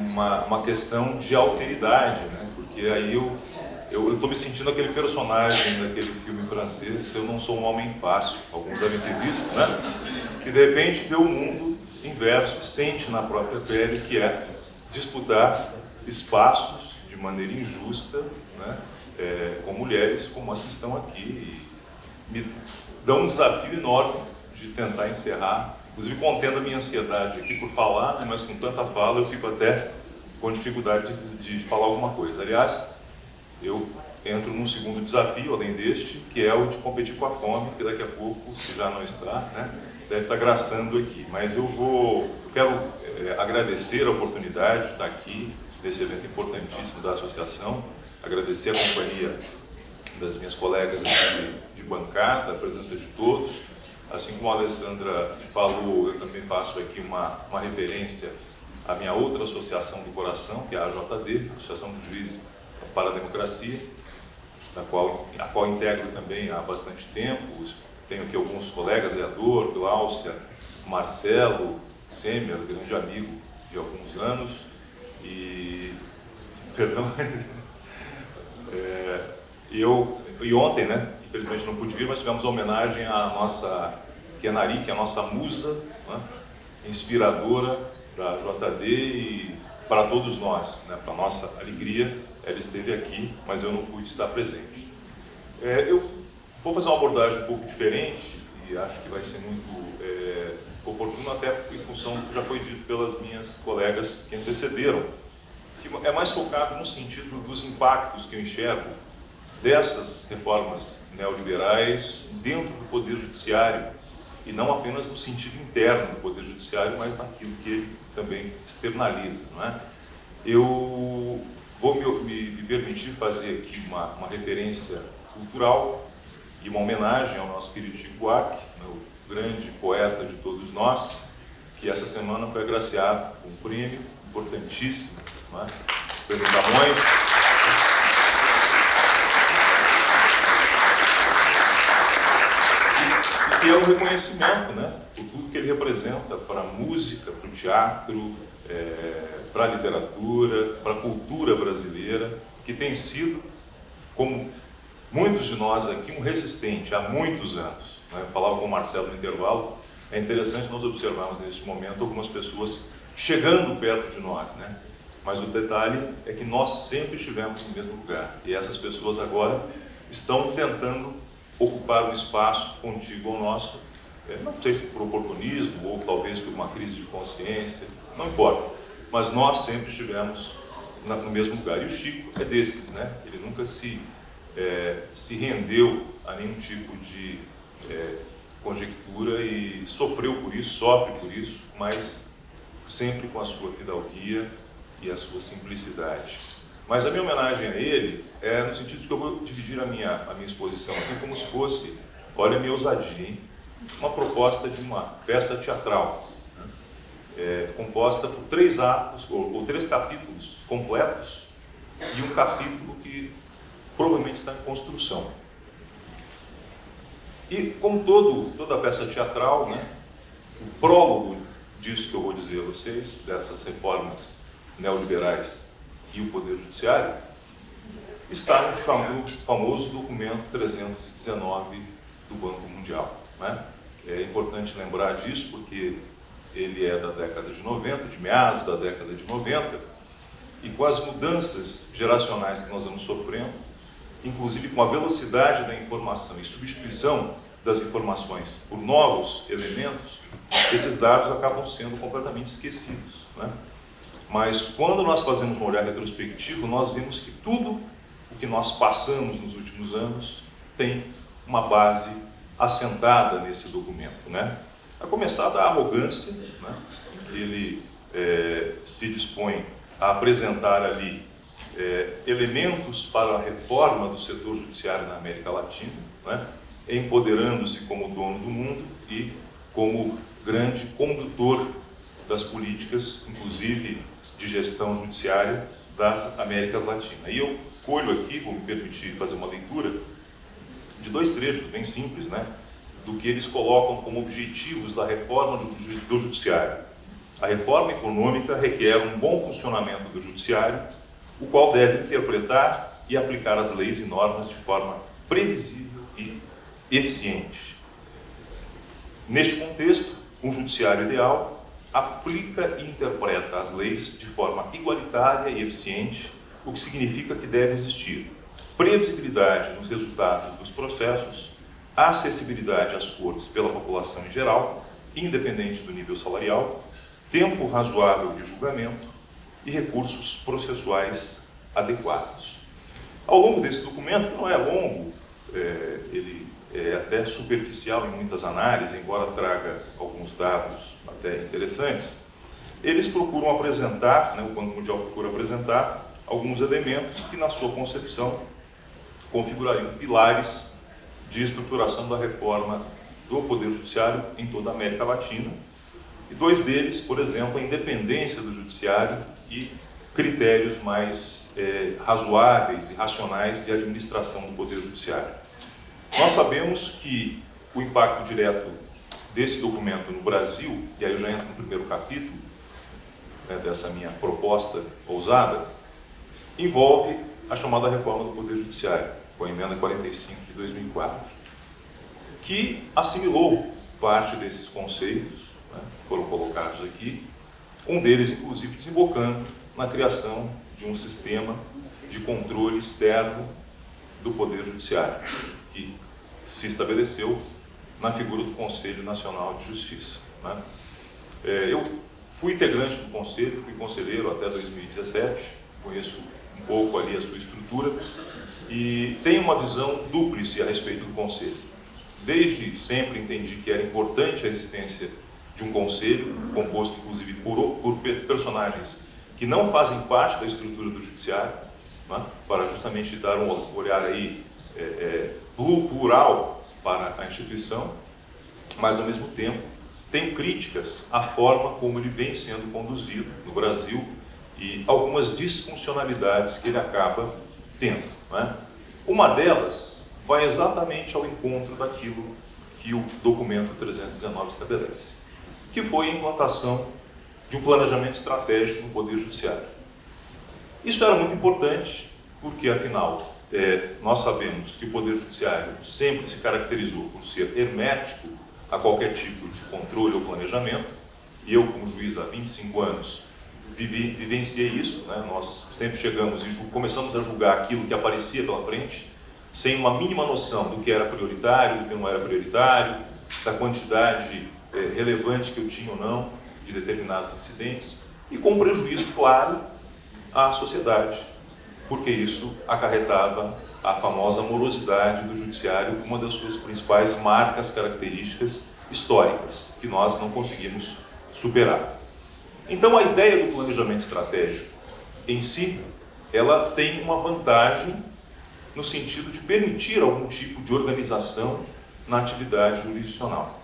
uma questão de alteridade, né? Porque aí eu estou me sentindo aquele personagem daquele filme francês, Eu Não Sou um Homem Fácil, alguns devem ter visto, né? E de repente vê o mundo inverso, sente na própria pele que é disputar espaços de maneira injusta, né? Com mulheres como as que estão aqui, e me dão um desafio enorme de tentar encerrar, inclusive contendo a minha ansiedade aqui por falar, né? Mas com tanta fala eu fico até com dificuldade de falar alguma coisa. Aliás, eu entro num segundo desafio, além deste, que é o de competir com a fome, que daqui a pouco, se já não está, né, deve estar graçando aqui. Mas eu quero agradecer a oportunidade de estar aqui, nesse evento importantíssimo da associação, agradecer a companhia das minhas colegas aqui de bancada, a presença de todos. Assim como a Alessandra falou, eu também faço aqui uma referência à minha outra associação do coração, que é a AJD, Associação dos Juízes para a Democracia, a qual integro também há bastante tempo. Tenho aqui alguns colegas, Leador, Gláucia, Marcelo, Semer, grande amigo de alguns anos, e e ontem, né, infelizmente não pude vir, mas tivemos uma homenagem à nossa Kenari, que é a nossa musa, né, inspiradora da JD, e para todos nós, né, para nossa alegria, ela esteve aqui, mas eu não pude estar presente. Eu vou fazer uma abordagem um pouco diferente, e acho que vai ser muito oportuno, até em função do que já foi dito pelas minhas colegas que antecederam, que é mais focado no sentido dos impactos que eu enxergo dessas reformas neoliberais dentro do Poder Judiciário, e não apenas no sentido interno do Poder Judiciário, mas naquilo que ele também externaliza. Não é? Eu vou me permitir fazer aqui uma referência cultural e uma homenagem ao nosso querido Chico Buarque, o grande poeta de todos nós, que essa semana foi agraciado com um prêmio importantíssimo, não é? Prêmio Camões. Que é um reconhecimento, né, por tudo que ele representa para a música, para o teatro, para a literatura, para a cultura brasileira, que tem sido, como muitos de nós aqui, um resistente há muitos anos. Né? Eu falava com o Marcelo no intervalo, é interessante nós observarmos neste momento algumas pessoas chegando perto de nós, né? Mas o detalhe é que nós sempre estivemos no mesmo lugar, e essas pessoas agora estão tentando ocupar um espaço contíguo ao nosso, não sei se por oportunismo ou talvez por uma crise de consciência, não importa, mas nós sempre estivemos no mesmo lugar. E o Chico é desses, né? Ele nunca se rendeu a nenhum tipo de conjectura e sofreu por isso, sofre por isso, mas sempre com a sua fidalguia e a sua simplicidade. Mas a minha homenagem a ele é no sentido de que eu vou dividir a minha exposição aqui como se fosse, olha a minha ousadia, hein? Uma proposta de uma peça teatral, né? Composta por 3 atos, ou 3 capítulos completos, e um capítulo que provavelmente está em construção. E como toda peça teatral, né, o prólogo disso que eu vou dizer a vocês, dessas reformas neoliberais e o Poder Judiciário, está no famoso documento 319 do Banco Mundial. Né? É importante lembrar disso porque ele é da década de 90, de meados da década de 90, e com as mudanças geracionais que nós vamos sofrendo, inclusive com a velocidade da informação e substituição das informações por novos elementos, esses dados acabam sendo completamente esquecidos. Né? Mas quando nós fazemos um olhar retrospectivo, nós vemos que tudo o que nós passamos nos últimos anos tem uma base assentada nesse documento. Né? A começar da arrogância, né, que ele se dispõe a apresentar ali elementos para a reforma do setor judiciário na América Latina, né, empoderando-se como dono do mundo e como grande condutor das políticas, inclusive de gestão judiciária das Américas Latinas. E eu colho aqui, vou me permitir fazer uma leitura de dois trechos bem simples, né, do que eles colocam como objetivos da reforma do judiciário. A reforma econômica requer um bom funcionamento do judiciário, o qual deve interpretar e aplicar as leis e normas de forma previsível e eficiente. Neste contexto, um judiciário ideal aplica e interpreta as leis de forma igualitária e eficiente, o que significa que deve existir previsibilidade nos resultados dos processos, acessibilidade às cortes pela população em geral, independente do nível salarial, tempo razoável de julgamento e recursos processuais adequados. Ao longo desse documento, que não é longo, ele é até superficial em muitas análises, embora traga alguns dados até interessantes, eles procuram apresentar, né, o Banco Mundial procura apresentar alguns elementos que, na sua concepção, configurariam pilares de estruturação da reforma do Poder Judiciário em toda a América Latina. E dois deles, por exemplo, a independência do Judiciário e critérios mais razoáveis e racionais de administração do Poder Judiciário. Nós sabemos que o impacto direto desse documento no Brasil, e aí eu já entro no primeiro capítulo, né, dessa minha proposta ousada, envolve a chamada reforma do Poder Judiciário, com a emenda 45 de 2004, que assimilou parte desses conceitos, né, que foram colocados aqui, um deles, inclusive, desembocando na criação de um sistema de controle externo do Poder Judiciário, que se estabeleceu na figura do Conselho Nacional de Justiça, né. Eu fui integrante do Conselho, fui conselheiro até 2017, conheço um pouco ali a sua estrutura, e tenho uma visão dúplice a respeito do Conselho. Desde sempre entendi que era importante a existência de um Conselho, composto inclusive por personagens que não fazem parte da estrutura do Judiciário, né, para justamente dar um olhar aí plural para a instituição, mas ao mesmo tempo tenho críticas à forma como ele vem sendo conduzido no Brasil e algumas disfuncionalidades que ele acaba tendo, né? Uma delas vai exatamente ao encontro daquilo que o documento 319 estabelece, que foi a implantação de um planejamento estratégico no Poder Judiciário. Isso era muito importante porque, afinal, nós sabemos que o Poder Judiciário sempre se caracterizou por ser hermético a qualquer tipo de controle ou planejamento, e eu, como juiz há 25 anos, vivenciei isso, né? Nós sempre chegamos e começamos a julgar aquilo que aparecia pela frente, sem uma mínima noção do que era prioritário, do que não era prioritário, da quantidade relevante que eu tinha ou não de determinados incidentes, e com prejuízo claro à sociedade, porque isso acarretava a famosa morosidade do judiciário, uma das suas principais marcas, características históricas, que nós não conseguimos superar. Então, a ideia do planejamento estratégico em si, ela tem uma vantagem no sentido de permitir algum tipo de organização na atividade jurisdicional.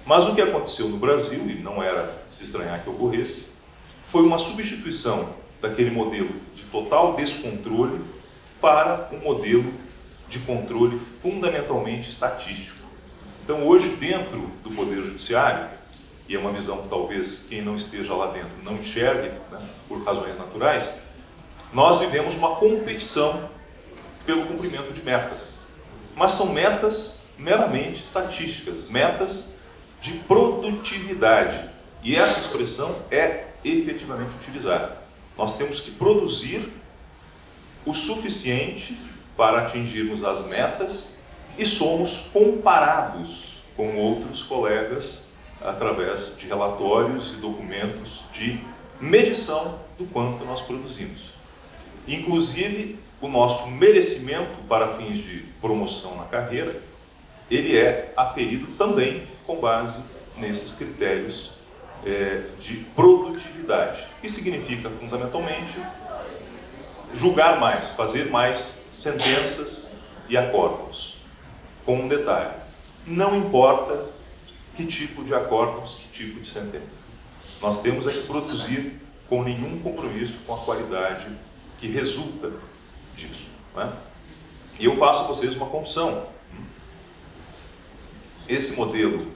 Mas o que aconteceu no Brasil, e não era de se estranhar que ocorresse, foi uma substituição daquele modelo de total descontrole para um modelo de controle fundamentalmente estatístico. Então, hoje, dentro do Poder Judiciário, e é uma visão que talvez quem não esteja lá dentro não enxergue, né, por razões naturais, nós vivemos uma competição pelo cumprimento de metas. Mas são metas meramente estatísticas, metas de produtividade. E essa expressão é efetivamente utilizada. Nós temos que produzir o suficiente para atingirmos as metas e somos comparados com outros colegas através de relatórios e documentos de medição do quanto nós produzimos. Inclusive, o nosso merecimento para fins de promoção na carreira, ele é aferido também com base nesses critérios de produtividade, que significa, fundamentalmente, julgar mais, fazer mais sentenças e acórdãos. Com um detalhe: não importa que tipo de acórdãos, que tipo de sentenças. Nós temos que produzir com nenhum compromisso com a qualidade que resulta disso, né? E eu faço a vocês uma confissão. Esse modelo,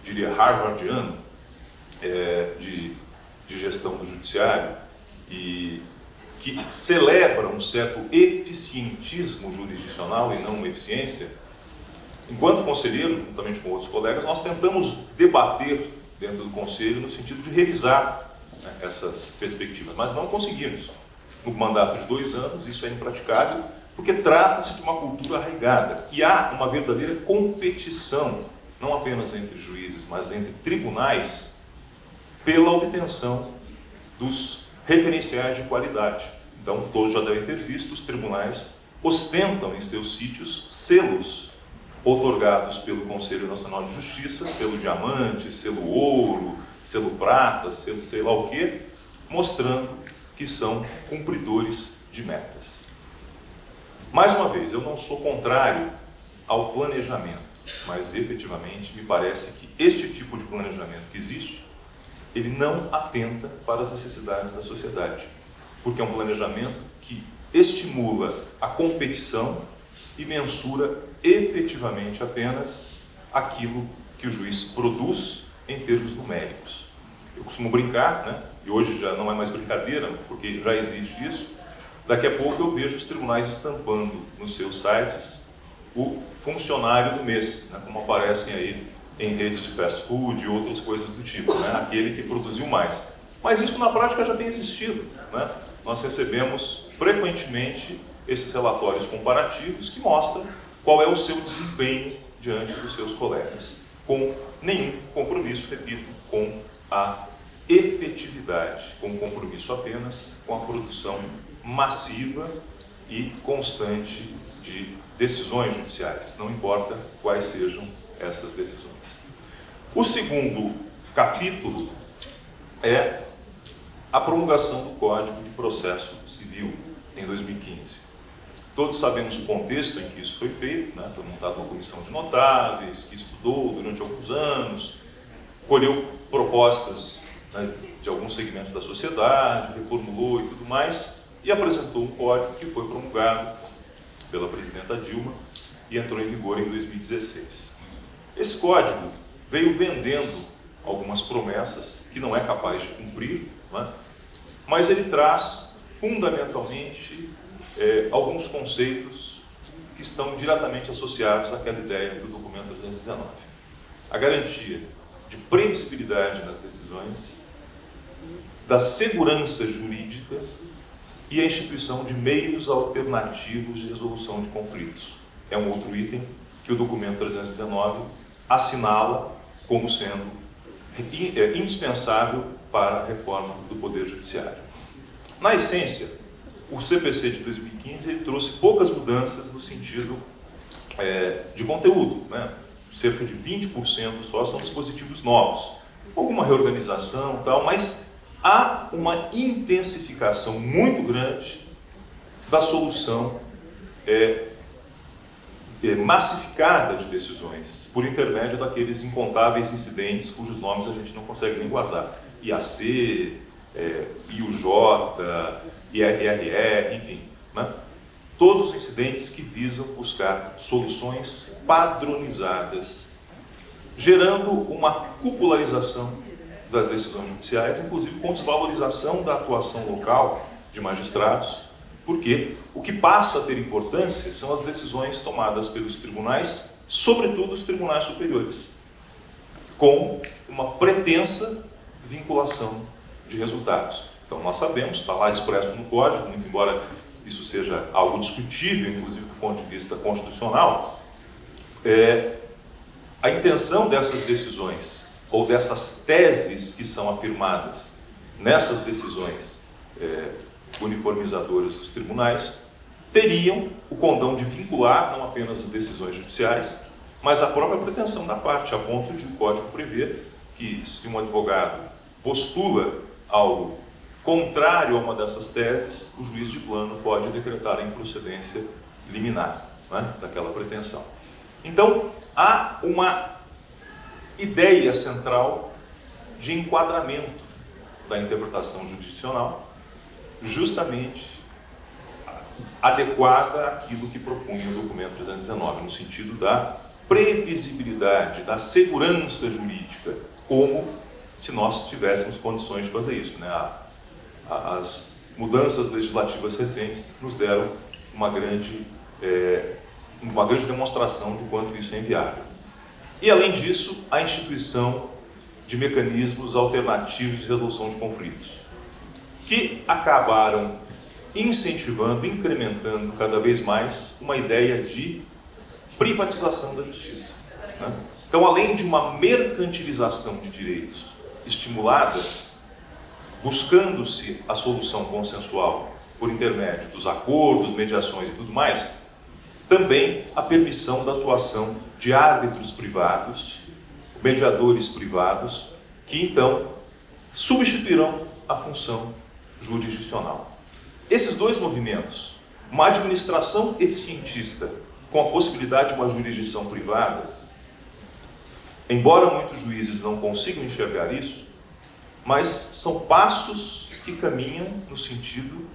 diria, harvardiano, de gestão do judiciário, e que celebra um certo eficientismo jurisdicional e não uma eficiência, enquanto conselheiro, juntamente com outros colegas, nós tentamos debater dentro do conselho no sentido de revisar, né, essas perspectivas, mas não conseguimos. No mandato de 2 anos, isso é impraticável, porque trata-se de uma cultura arraigada e há uma verdadeira competição, não apenas entre juízes, mas entre tribunais, pela obtenção dos referenciais de qualidade. Então, todos já devem ter visto, os tribunais ostentam em seus sítios selos outorgados pelo Conselho Nacional de Justiça, selo diamante, selo ouro, selo prata, selo sei lá o quê, mostrando que são cumpridores de metas. Mais uma vez, eu não sou contrário ao planejamento, mas efetivamente me parece que este tipo de planejamento que existe, ele não atenta para as necessidades da sociedade, porque é um planejamento que estimula a competição e mensura efetivamente apenas aquilo que o juiz produz em termos numéricos. Eu costumo brincar, né? E hoje já não é mais brincadeira, porque já existe isso. Daqui a pouco eu vejo os tribunais estampando nos seus sites o funcionário do mês, né? Como aparecem aí em redes de fast food e outras coisas do tipo, né? Aquele que produziu mais. Mas isso na prática já tem existido, né? Nós recebemos frequentemente esses relatórios comparativos que mostram qual é o seu desempenho diante dos seus colegas, com nenhum compromisso, repito, com a efetividade, com compromisso apenas com a produção massiva e constante de decisões judiciais, não importa quais sejam essas decisões. O segundo capítulo é a promulgação do Código de Processo Civil em 2015. Todos sabemos o contexto em que isso foi feito, né? Foi montada uma comissão de notáveis que estudou durante alguns anos, colheu propostas, né, de alguns segmentos da sociedade, reformulou e tudo mais, e apresentou um código que foi promulgado pela presidenta Dilma e entrou em vigor em 2016. Esse código veio vendendo algumas promessas que não é capaz de cumprir, né? Mas ele traz fundamentalmente alguns conceitos que estão diretamente associados àquela ideia do documento 319. A garantia de previsibilidade nas decisões, da segurança jurídica e a instituição de meios alternativos de resolução de conflitos. É um outro item que o documento 319 assinala como sendo indispensável para a reforma do Poder Judiciário. Na essência, o CPC de 2015 ele trouxe poucas mudanças no sentido de conteúdo, né? Cerca de 20% só são dispositivos novos, alguma reorganização e tal, mas há uma intensificação muito grande da solução massificada de decisões, por intermédio daqueles incontáveis incidentes cujos nomes a gente não consegue nem guardar. IAC, IUJ, IRRR, enfim, né? Todos os incidentes que visam buscar soluções padronizadas, gerando uma cupularização das decisões judiciais, inclusive com desvalorização da atuação local de magistrados, porque o que passa a ter importância são as decisões tomadas pelos tribunais, sobretudo os tribunais superiores, com uma pretensa vinculação de resultados. Então nós sabemos, está lá expresso no Código, muito embora isso seja algo discutível, inclusive do ponto de vista constitucional, a intenção dessas decisões, ou dessas teses que são afirmadas nessas decisões uniformizadoras dos tribunais, teriam o condão de vincular não apenas as decisões judiciais, mas a própria pretensão da parte, a ponto de o Código prever que, se um advogado postula algo contrário a uma dessas teses, o juiz de plano pode decretar a improcedência liminar, né, daquela pretensão. Então, há uma ideia central de enquadramento da interpretação jurisdicional, justamente adequada àquilo que propunha o documento 319, no sentido da previsibilidade, da segurança jurídica, como se nós tivéssemos condições de fazer isso, né? As mudanças legislativas recentes nos deram uma grande demonstração de quanto isso é inviável. E, além disso, a instituição de mecanismos alternativos de resolução de conflitos, que acabaram incentivando, incrementando cada vez mais uma ideia de privatização da justiça, né? Então, além de uma mercantilização de direitos estimulada, buscando-se a solução consensual por intermédio dos acordos, mediações e tudo mais, também a permissão da atuação de árbitros privados, mediadores privados, que então substituirão a função jurisdicional. Esses dois movimentos, uma administração eficientista com a possibilidade de uma jurisdição privada, embora muitos juízes não consigam enxergar isso, mas são passos que caminham no sentido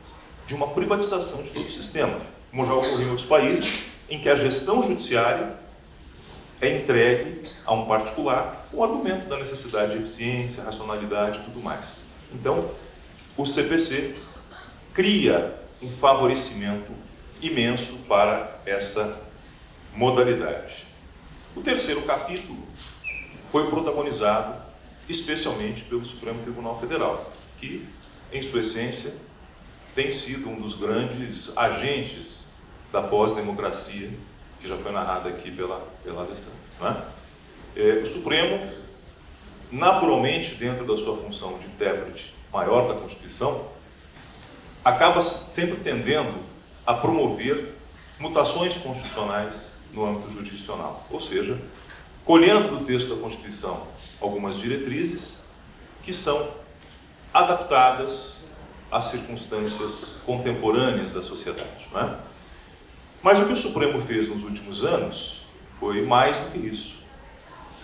de uma privatização de todo o sistema, como já ocorreu em outros países, em que a gestão judiciária é entregue a um particular com o argumento da necessidade de eficiência, racionalidade e tudo mais. Então, o CPC cria um favorecimento imenso para essa modalidade. O terceiro capítulo foi protagonizado especialmente pelo Supremo Tribunal Federal, que, em sua essência, tem sido um dos grandes agentes da pós-democracia, que já foi narrada aqui pela Alessandra, né? O Supremo, naturalmente, dentro da sua função de intérprete maior da Constituição, acaba sempre tendendo a promover mutações constitucionais no âmbito jurisdicional, ou seja, colhendo do texto da Constituição algumas diretrizes que são adaptadas às circunstâncias contemporâneas da sociedade, não é? Mas o que o Supremo fez nos últimos anos foi mais do que isso.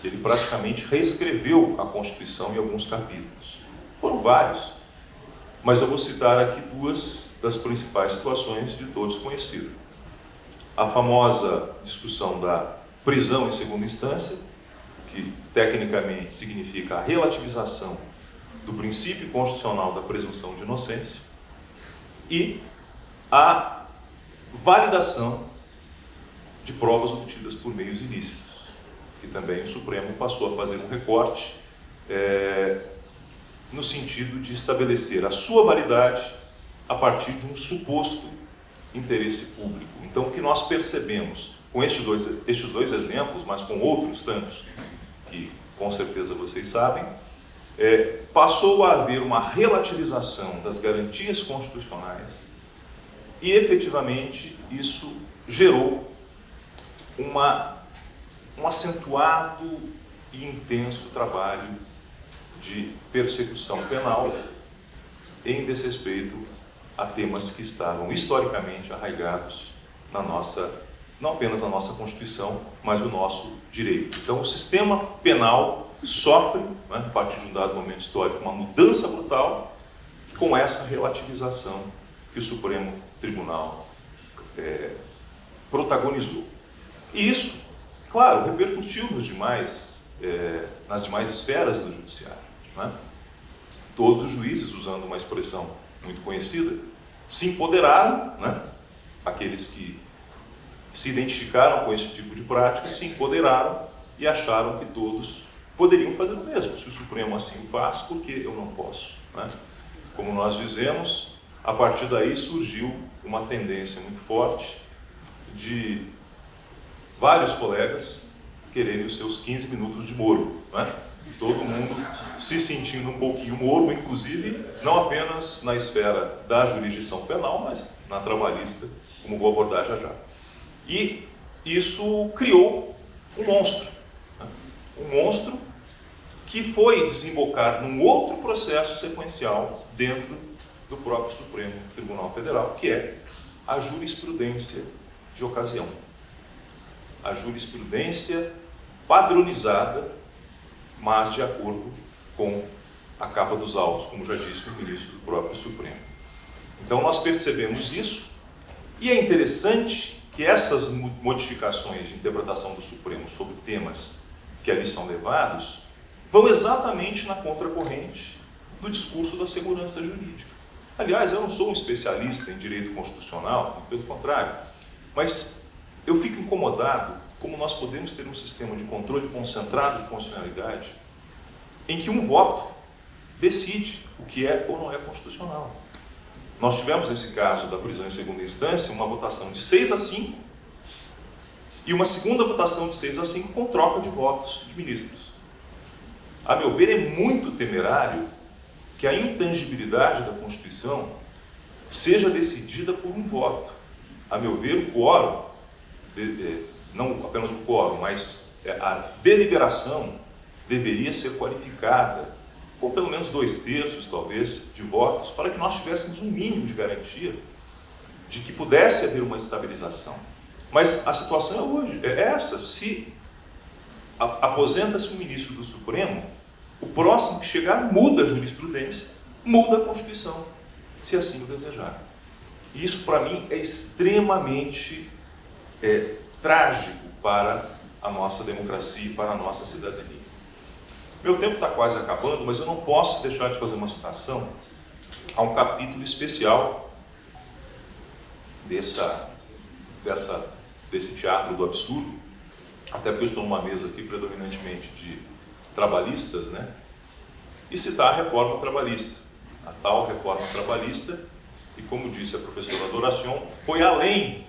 Ele praticamente reescreveu a Constituição em alguns capítulos. Foram vários, mas eu vou citar aqui duas das principais situações de todos conhecidas. A famosa discussão da prisão em segunda instância, que tecnicamente significa a relativização do princípio constitucional da presunção de inocência, e a validação de provas obtidas por meios ilícitos, que também o Supremo passou a fazer um recorte no sentido de estabelecer a sua validade a partir de um suposto interesse público. Então, o que nós percebemos com estes dois exemplos, mas com outros tantos, que com certeza vocês sabem, passou a haver uma relativização das garantias constitucionais e, efetivamente, isso gerou um acentuado e intenso trabalho de persecução penal em desrespeito a temas que estavam historicamente arraigados na nossa, não apenas na nossa Constituição, mas o nosso direito. Então, o sistema penal sofre, né, a partir de um dado momento histórico, uma mudança brutal com essa relativização que o Supremo Tribunal protagonizou. E isso, claro, repercutiu nas demais esferas do judiciário, né? Todos os juízes, usando uma expressão muito conhecida, se empoderaram, né? Aqueles que se identificaram com esse tipo de prática se empoderaram e acharam que todos poderiam fazer o mesmo. Se o Supremo assim faz, por que eu não posso, né? Como nós dizemos, a partir daí surgiu uma tendência muito forte de vários colegas quererem os seus 15 minutos de Moro, né? Todo mundo se sentindo um pouquinho Moro, inclusive não apenas na esfera da jurisdição penal, mas na trabalhista, como vou abordar já já. E isso criou um monstro, né? Um monstro que foi desembocar num outro processo sequencial dentro do próprio Supremo Tribunal Federal, que é a jurisprudência de ocasião. A jurisprudência padronizada, mas de acordo com a capa dos autos, como já disse o ministro do próprio Supremo. Então nós percebemos isso E é interessante que essas modificações de interpretação do Supremo sobre temas que ali são levados vão exatamente na contracorrente do discurso da segurança jurídica. Aliás, eu não sou um especialista em direito constitucional, pelo contrário, mas eu fico incomodado como nós podemos ter um sistema de controle concentrado de constitucionalidade em que um voto decide o que é ou não é constitucional. Nós tivemos nesse caso da prisão em segunda instância uma votação de 6-5 e uma segunda votação de 6-5 com troca de votos de ministros. A meu ver, é muito temerário que a intangibilidade da Constituição seja decidida por um voto. A meu ver, o quórum, não apenas o quórum, mas a deliberação deveria ser qualificada com pelo menos 2/3, talvez, de votos, para que nós tivéssemos um mínimo de garantia de que pudesse haver uma estabilização. Mas a situação hoje é essa: se aposenta-se um ministro do Supremo, o próximo que chegar muda a jurisprudência, muda a Constituição, se assim o desejar. E isso, para mim, é extremamente trágico para a nossa democracia e para a nossa cidadania. Meu tempo está quase acabando, mas eu não posso deixar de fazer uma citação a um capítulo especial desse teatro do absurdo, até porque eu estou numa mesa aqui predominantemente de trabalhistas, né? E citar a reforma trabalhista, a tal reforma trabalhista, e como disse a professora Adoracion, foi além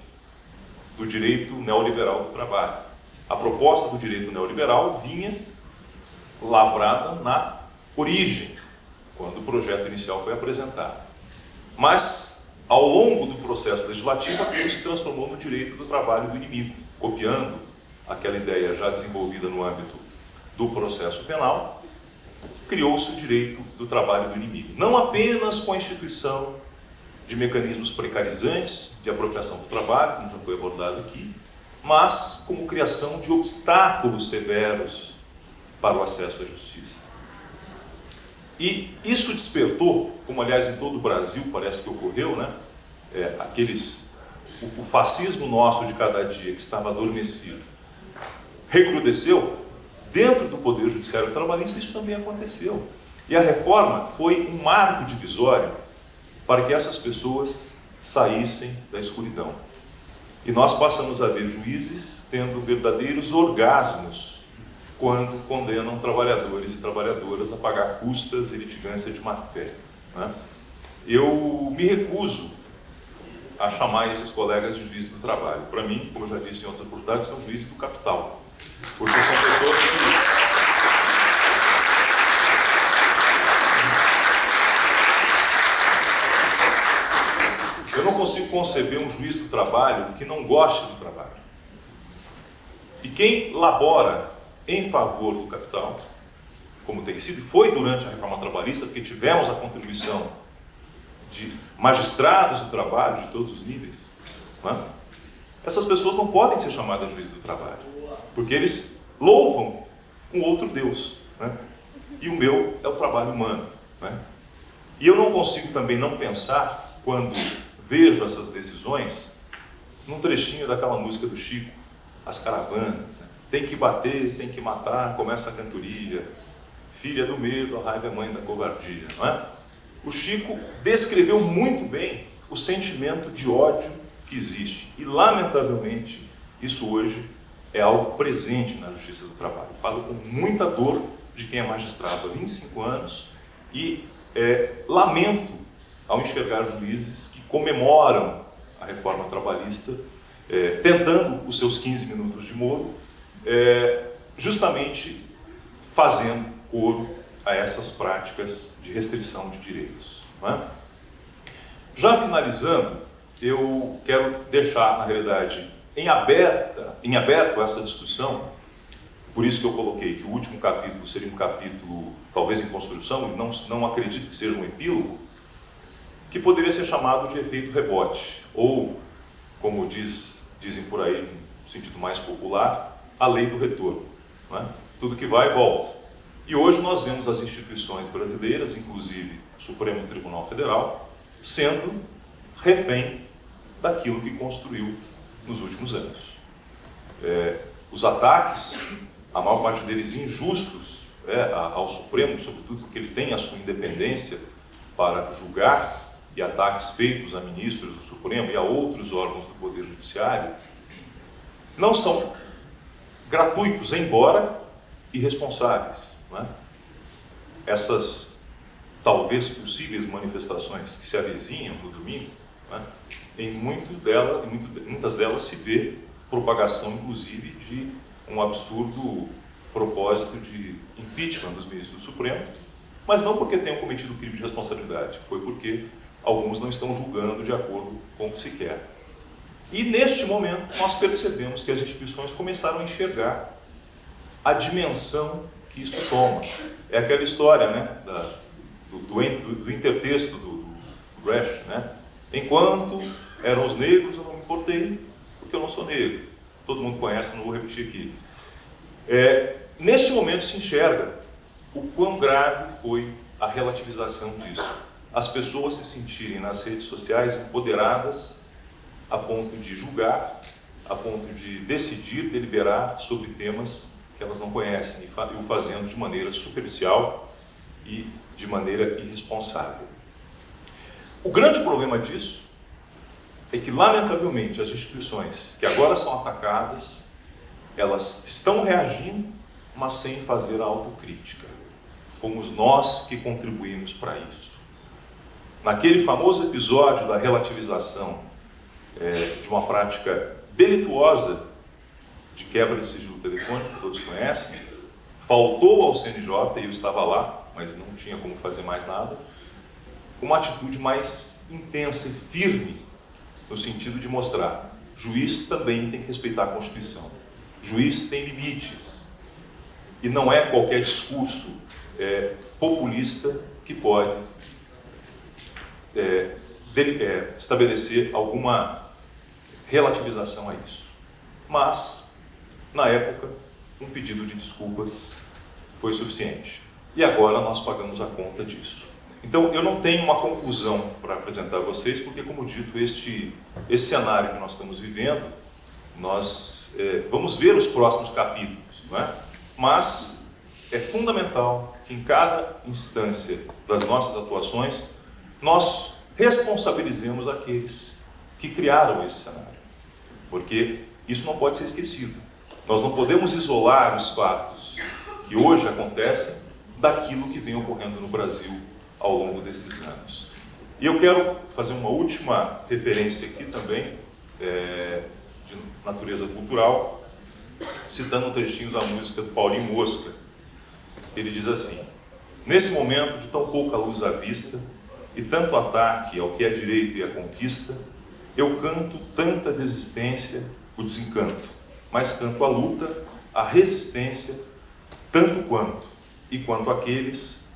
do direito neoliberal do trabalho. A proposta do direito neoliberal vinha lavrada na origem, quando o projeto inicial foi apresentado. Mas, ao longo do processo legislativo, aquilo se transformou no direito do trabalho do inimigo, copiando aquela ideia já desenvolvida no âmbito do processo penal, criou-se o direito do trabalho do inimigo. Não apenas com a instituição de mecanismos precarizantes de apropriação do trabalho, como já foi abordado aqui, mas como criação de obstáculos severos para o acesso à justiça. E isso despertou, como aliás em todo o Brasil parece que ocorreu, né? O fascismo nosso de cada dia que estava adormecido recrudesceu. Dentro do Poder Judiciário Trabalhista isso também aconteceu. E a reforma foi um marco divisório para que essas pessoas saíssem da escuridão. E nós passamos a ver juízes tendo verdadeiros orgasmos quando condenam trabalhadores e trabalhadoras a pagar custas e litigância de má-fé, né? Eu me recuso a chamar esses colegas de juízes do trabalho. Para mim, como eu já disse em outras oportunidades, são juízes do capital. Porque são pessoas que... Eu não consigo conceber um juiz do trabalho que não goste do trabalho. E quem labora em favor do capital, como tem sido e foi durante a reforma trabalhista, porque tivemos a contribuição de magistrados do trabalho de todos os níveis, né? Essas pessoas não podem ser chamadas de juízes do trabalho, porque eles louvam um outro Deus, né? E o meu é o trabalho humano, né? E eu não consigo também não pensar, quando vejo essas decisões, num trechinho daquela música do Chico, As Caravanas, né? Tem que bater, tem que matar, começa a cantoria, filha do medo, a raiva é mãe da covardia, não é? O Chico descreveu muito bem o sentimento de ódio que existe, e lamentavelmente isso hoje é algo presente na Justiça do Trabalho. Falo com muita dor de quem é magistrado há 25 anos e lamento ao enxergar juízes que comemoram a reforma trabalhista, tentando os seus 15 minutos de Moro, justamente fazendo coro a essas práticas de restrição de direitos, não é? Já finalizando, eu quero deixar, na realidade, em aberto essa discussão, por isso que eu coloquei que o último capítulo seria um capítulo, talvez em construção, e não acredito que seja um epílogo, que poderia ser chamado de efeito rebote, ou, como dizem por aí, no sentido mais popular, a lei do retorno, não é? Tudo que vai, volta. E hoje nós vemos as instituições brasileiras, inclusive o Supremo Tribunal Federal, sendo refém daquilo que construiu nos últimos anos. Os ataques, a maior parte deles injustos, ao Supremo, sobretudo porque ele tem a sua independência para julgar, e ataques feitos a ministros do Supremo e a outros órgãos do Poder Judiciário, não são gratuitos, embora irresponsáveis. Não é? Essas talvez possíveis manifestações que se avizinham no domingo, não é? Em muitas delas se vê propagação, inclusive, de um absurdo propósito de impeachment dos ministros do Supremo, mas não porque tenham cometido crime de responsabilidade, foi porque alguns não estão julgando de acordo com o que se quer. E neste momento nós percebemos que as instituições começaram a enxergar a dimensão que isso toma. É aquela história, né, do intertexto do Brecht, né? Enquanto eram os negros, eu não me importei, porque eu não sou negro. Todo mundo conhece, não vou repetir aqui. Neste momento se enxerga o quão grave foi a relativização disso. As pessoas se sentirem nas redes sociais empoderadas a ponto de julgar, a ponto de decidir, deliberar sobre temas que elas não conhecem e o fazendo de maneira superficial e de maneira irresponsável. O grande problema disso é que, lamentavelmente, as instituições que agora são atacadas, elas estão reagindo, mas sem fazer a autocrítica. Fomos nós que contribuímos para isso. Naquele famoso episódio da relativização de uma prática delituosa de quebra de sigilo telefônico, que todos conhecem, faltou ao CNJ, e eu estava lá, mas não tinha como fazer mais nada, uma atitude mais intensa e firme, no sentido de mostrar: juiz também tem que respeitar a Constituição, juiz tem limites, e não é qualquer discurso populista que pode estabelecer alguma relativização a isso. Mas, na época, um pedido de desculpas foi suficiente. E agora nós pagamos a conta disso. Então, eu não tenho uma conclusão para apresentar a vocês, porque, como dito, esse cenário que nós estamos vivendo, nós vamos ver os próximos capítulos, não é? Mas é fundamental que em cada instância das nossas atuações, nós responsabilizemos aqueles que criaram esse cenário. Porque isso não pode ser esquecido. Nós não podemos isolar os fatos que hoje acontecem daquilo que vem ocorrendo no Brasil ao longo desses anos. E eu quero fazer uma última referência aqui também, de natureza cultural, citando um trechinho da música do Paulinho Mosca. Ele diz assim: nesse momento de tão pouca luz à vista e tanto ataque ao que é direito e à conquista, eu canto tanta desistência, o desencanto, mas canto a luta, a resistência, tanto quanto, e quanto aqueles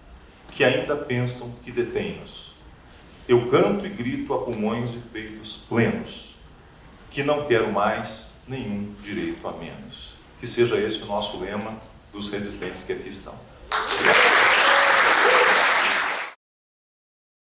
que ainda pensam que detêm-nos. Eu canto e grito a pulmões e peitos plenos, que não quero mais nenhum direito a menos. Que seja esse o nosso lema dos resistentes que aqui estão. Obrigado.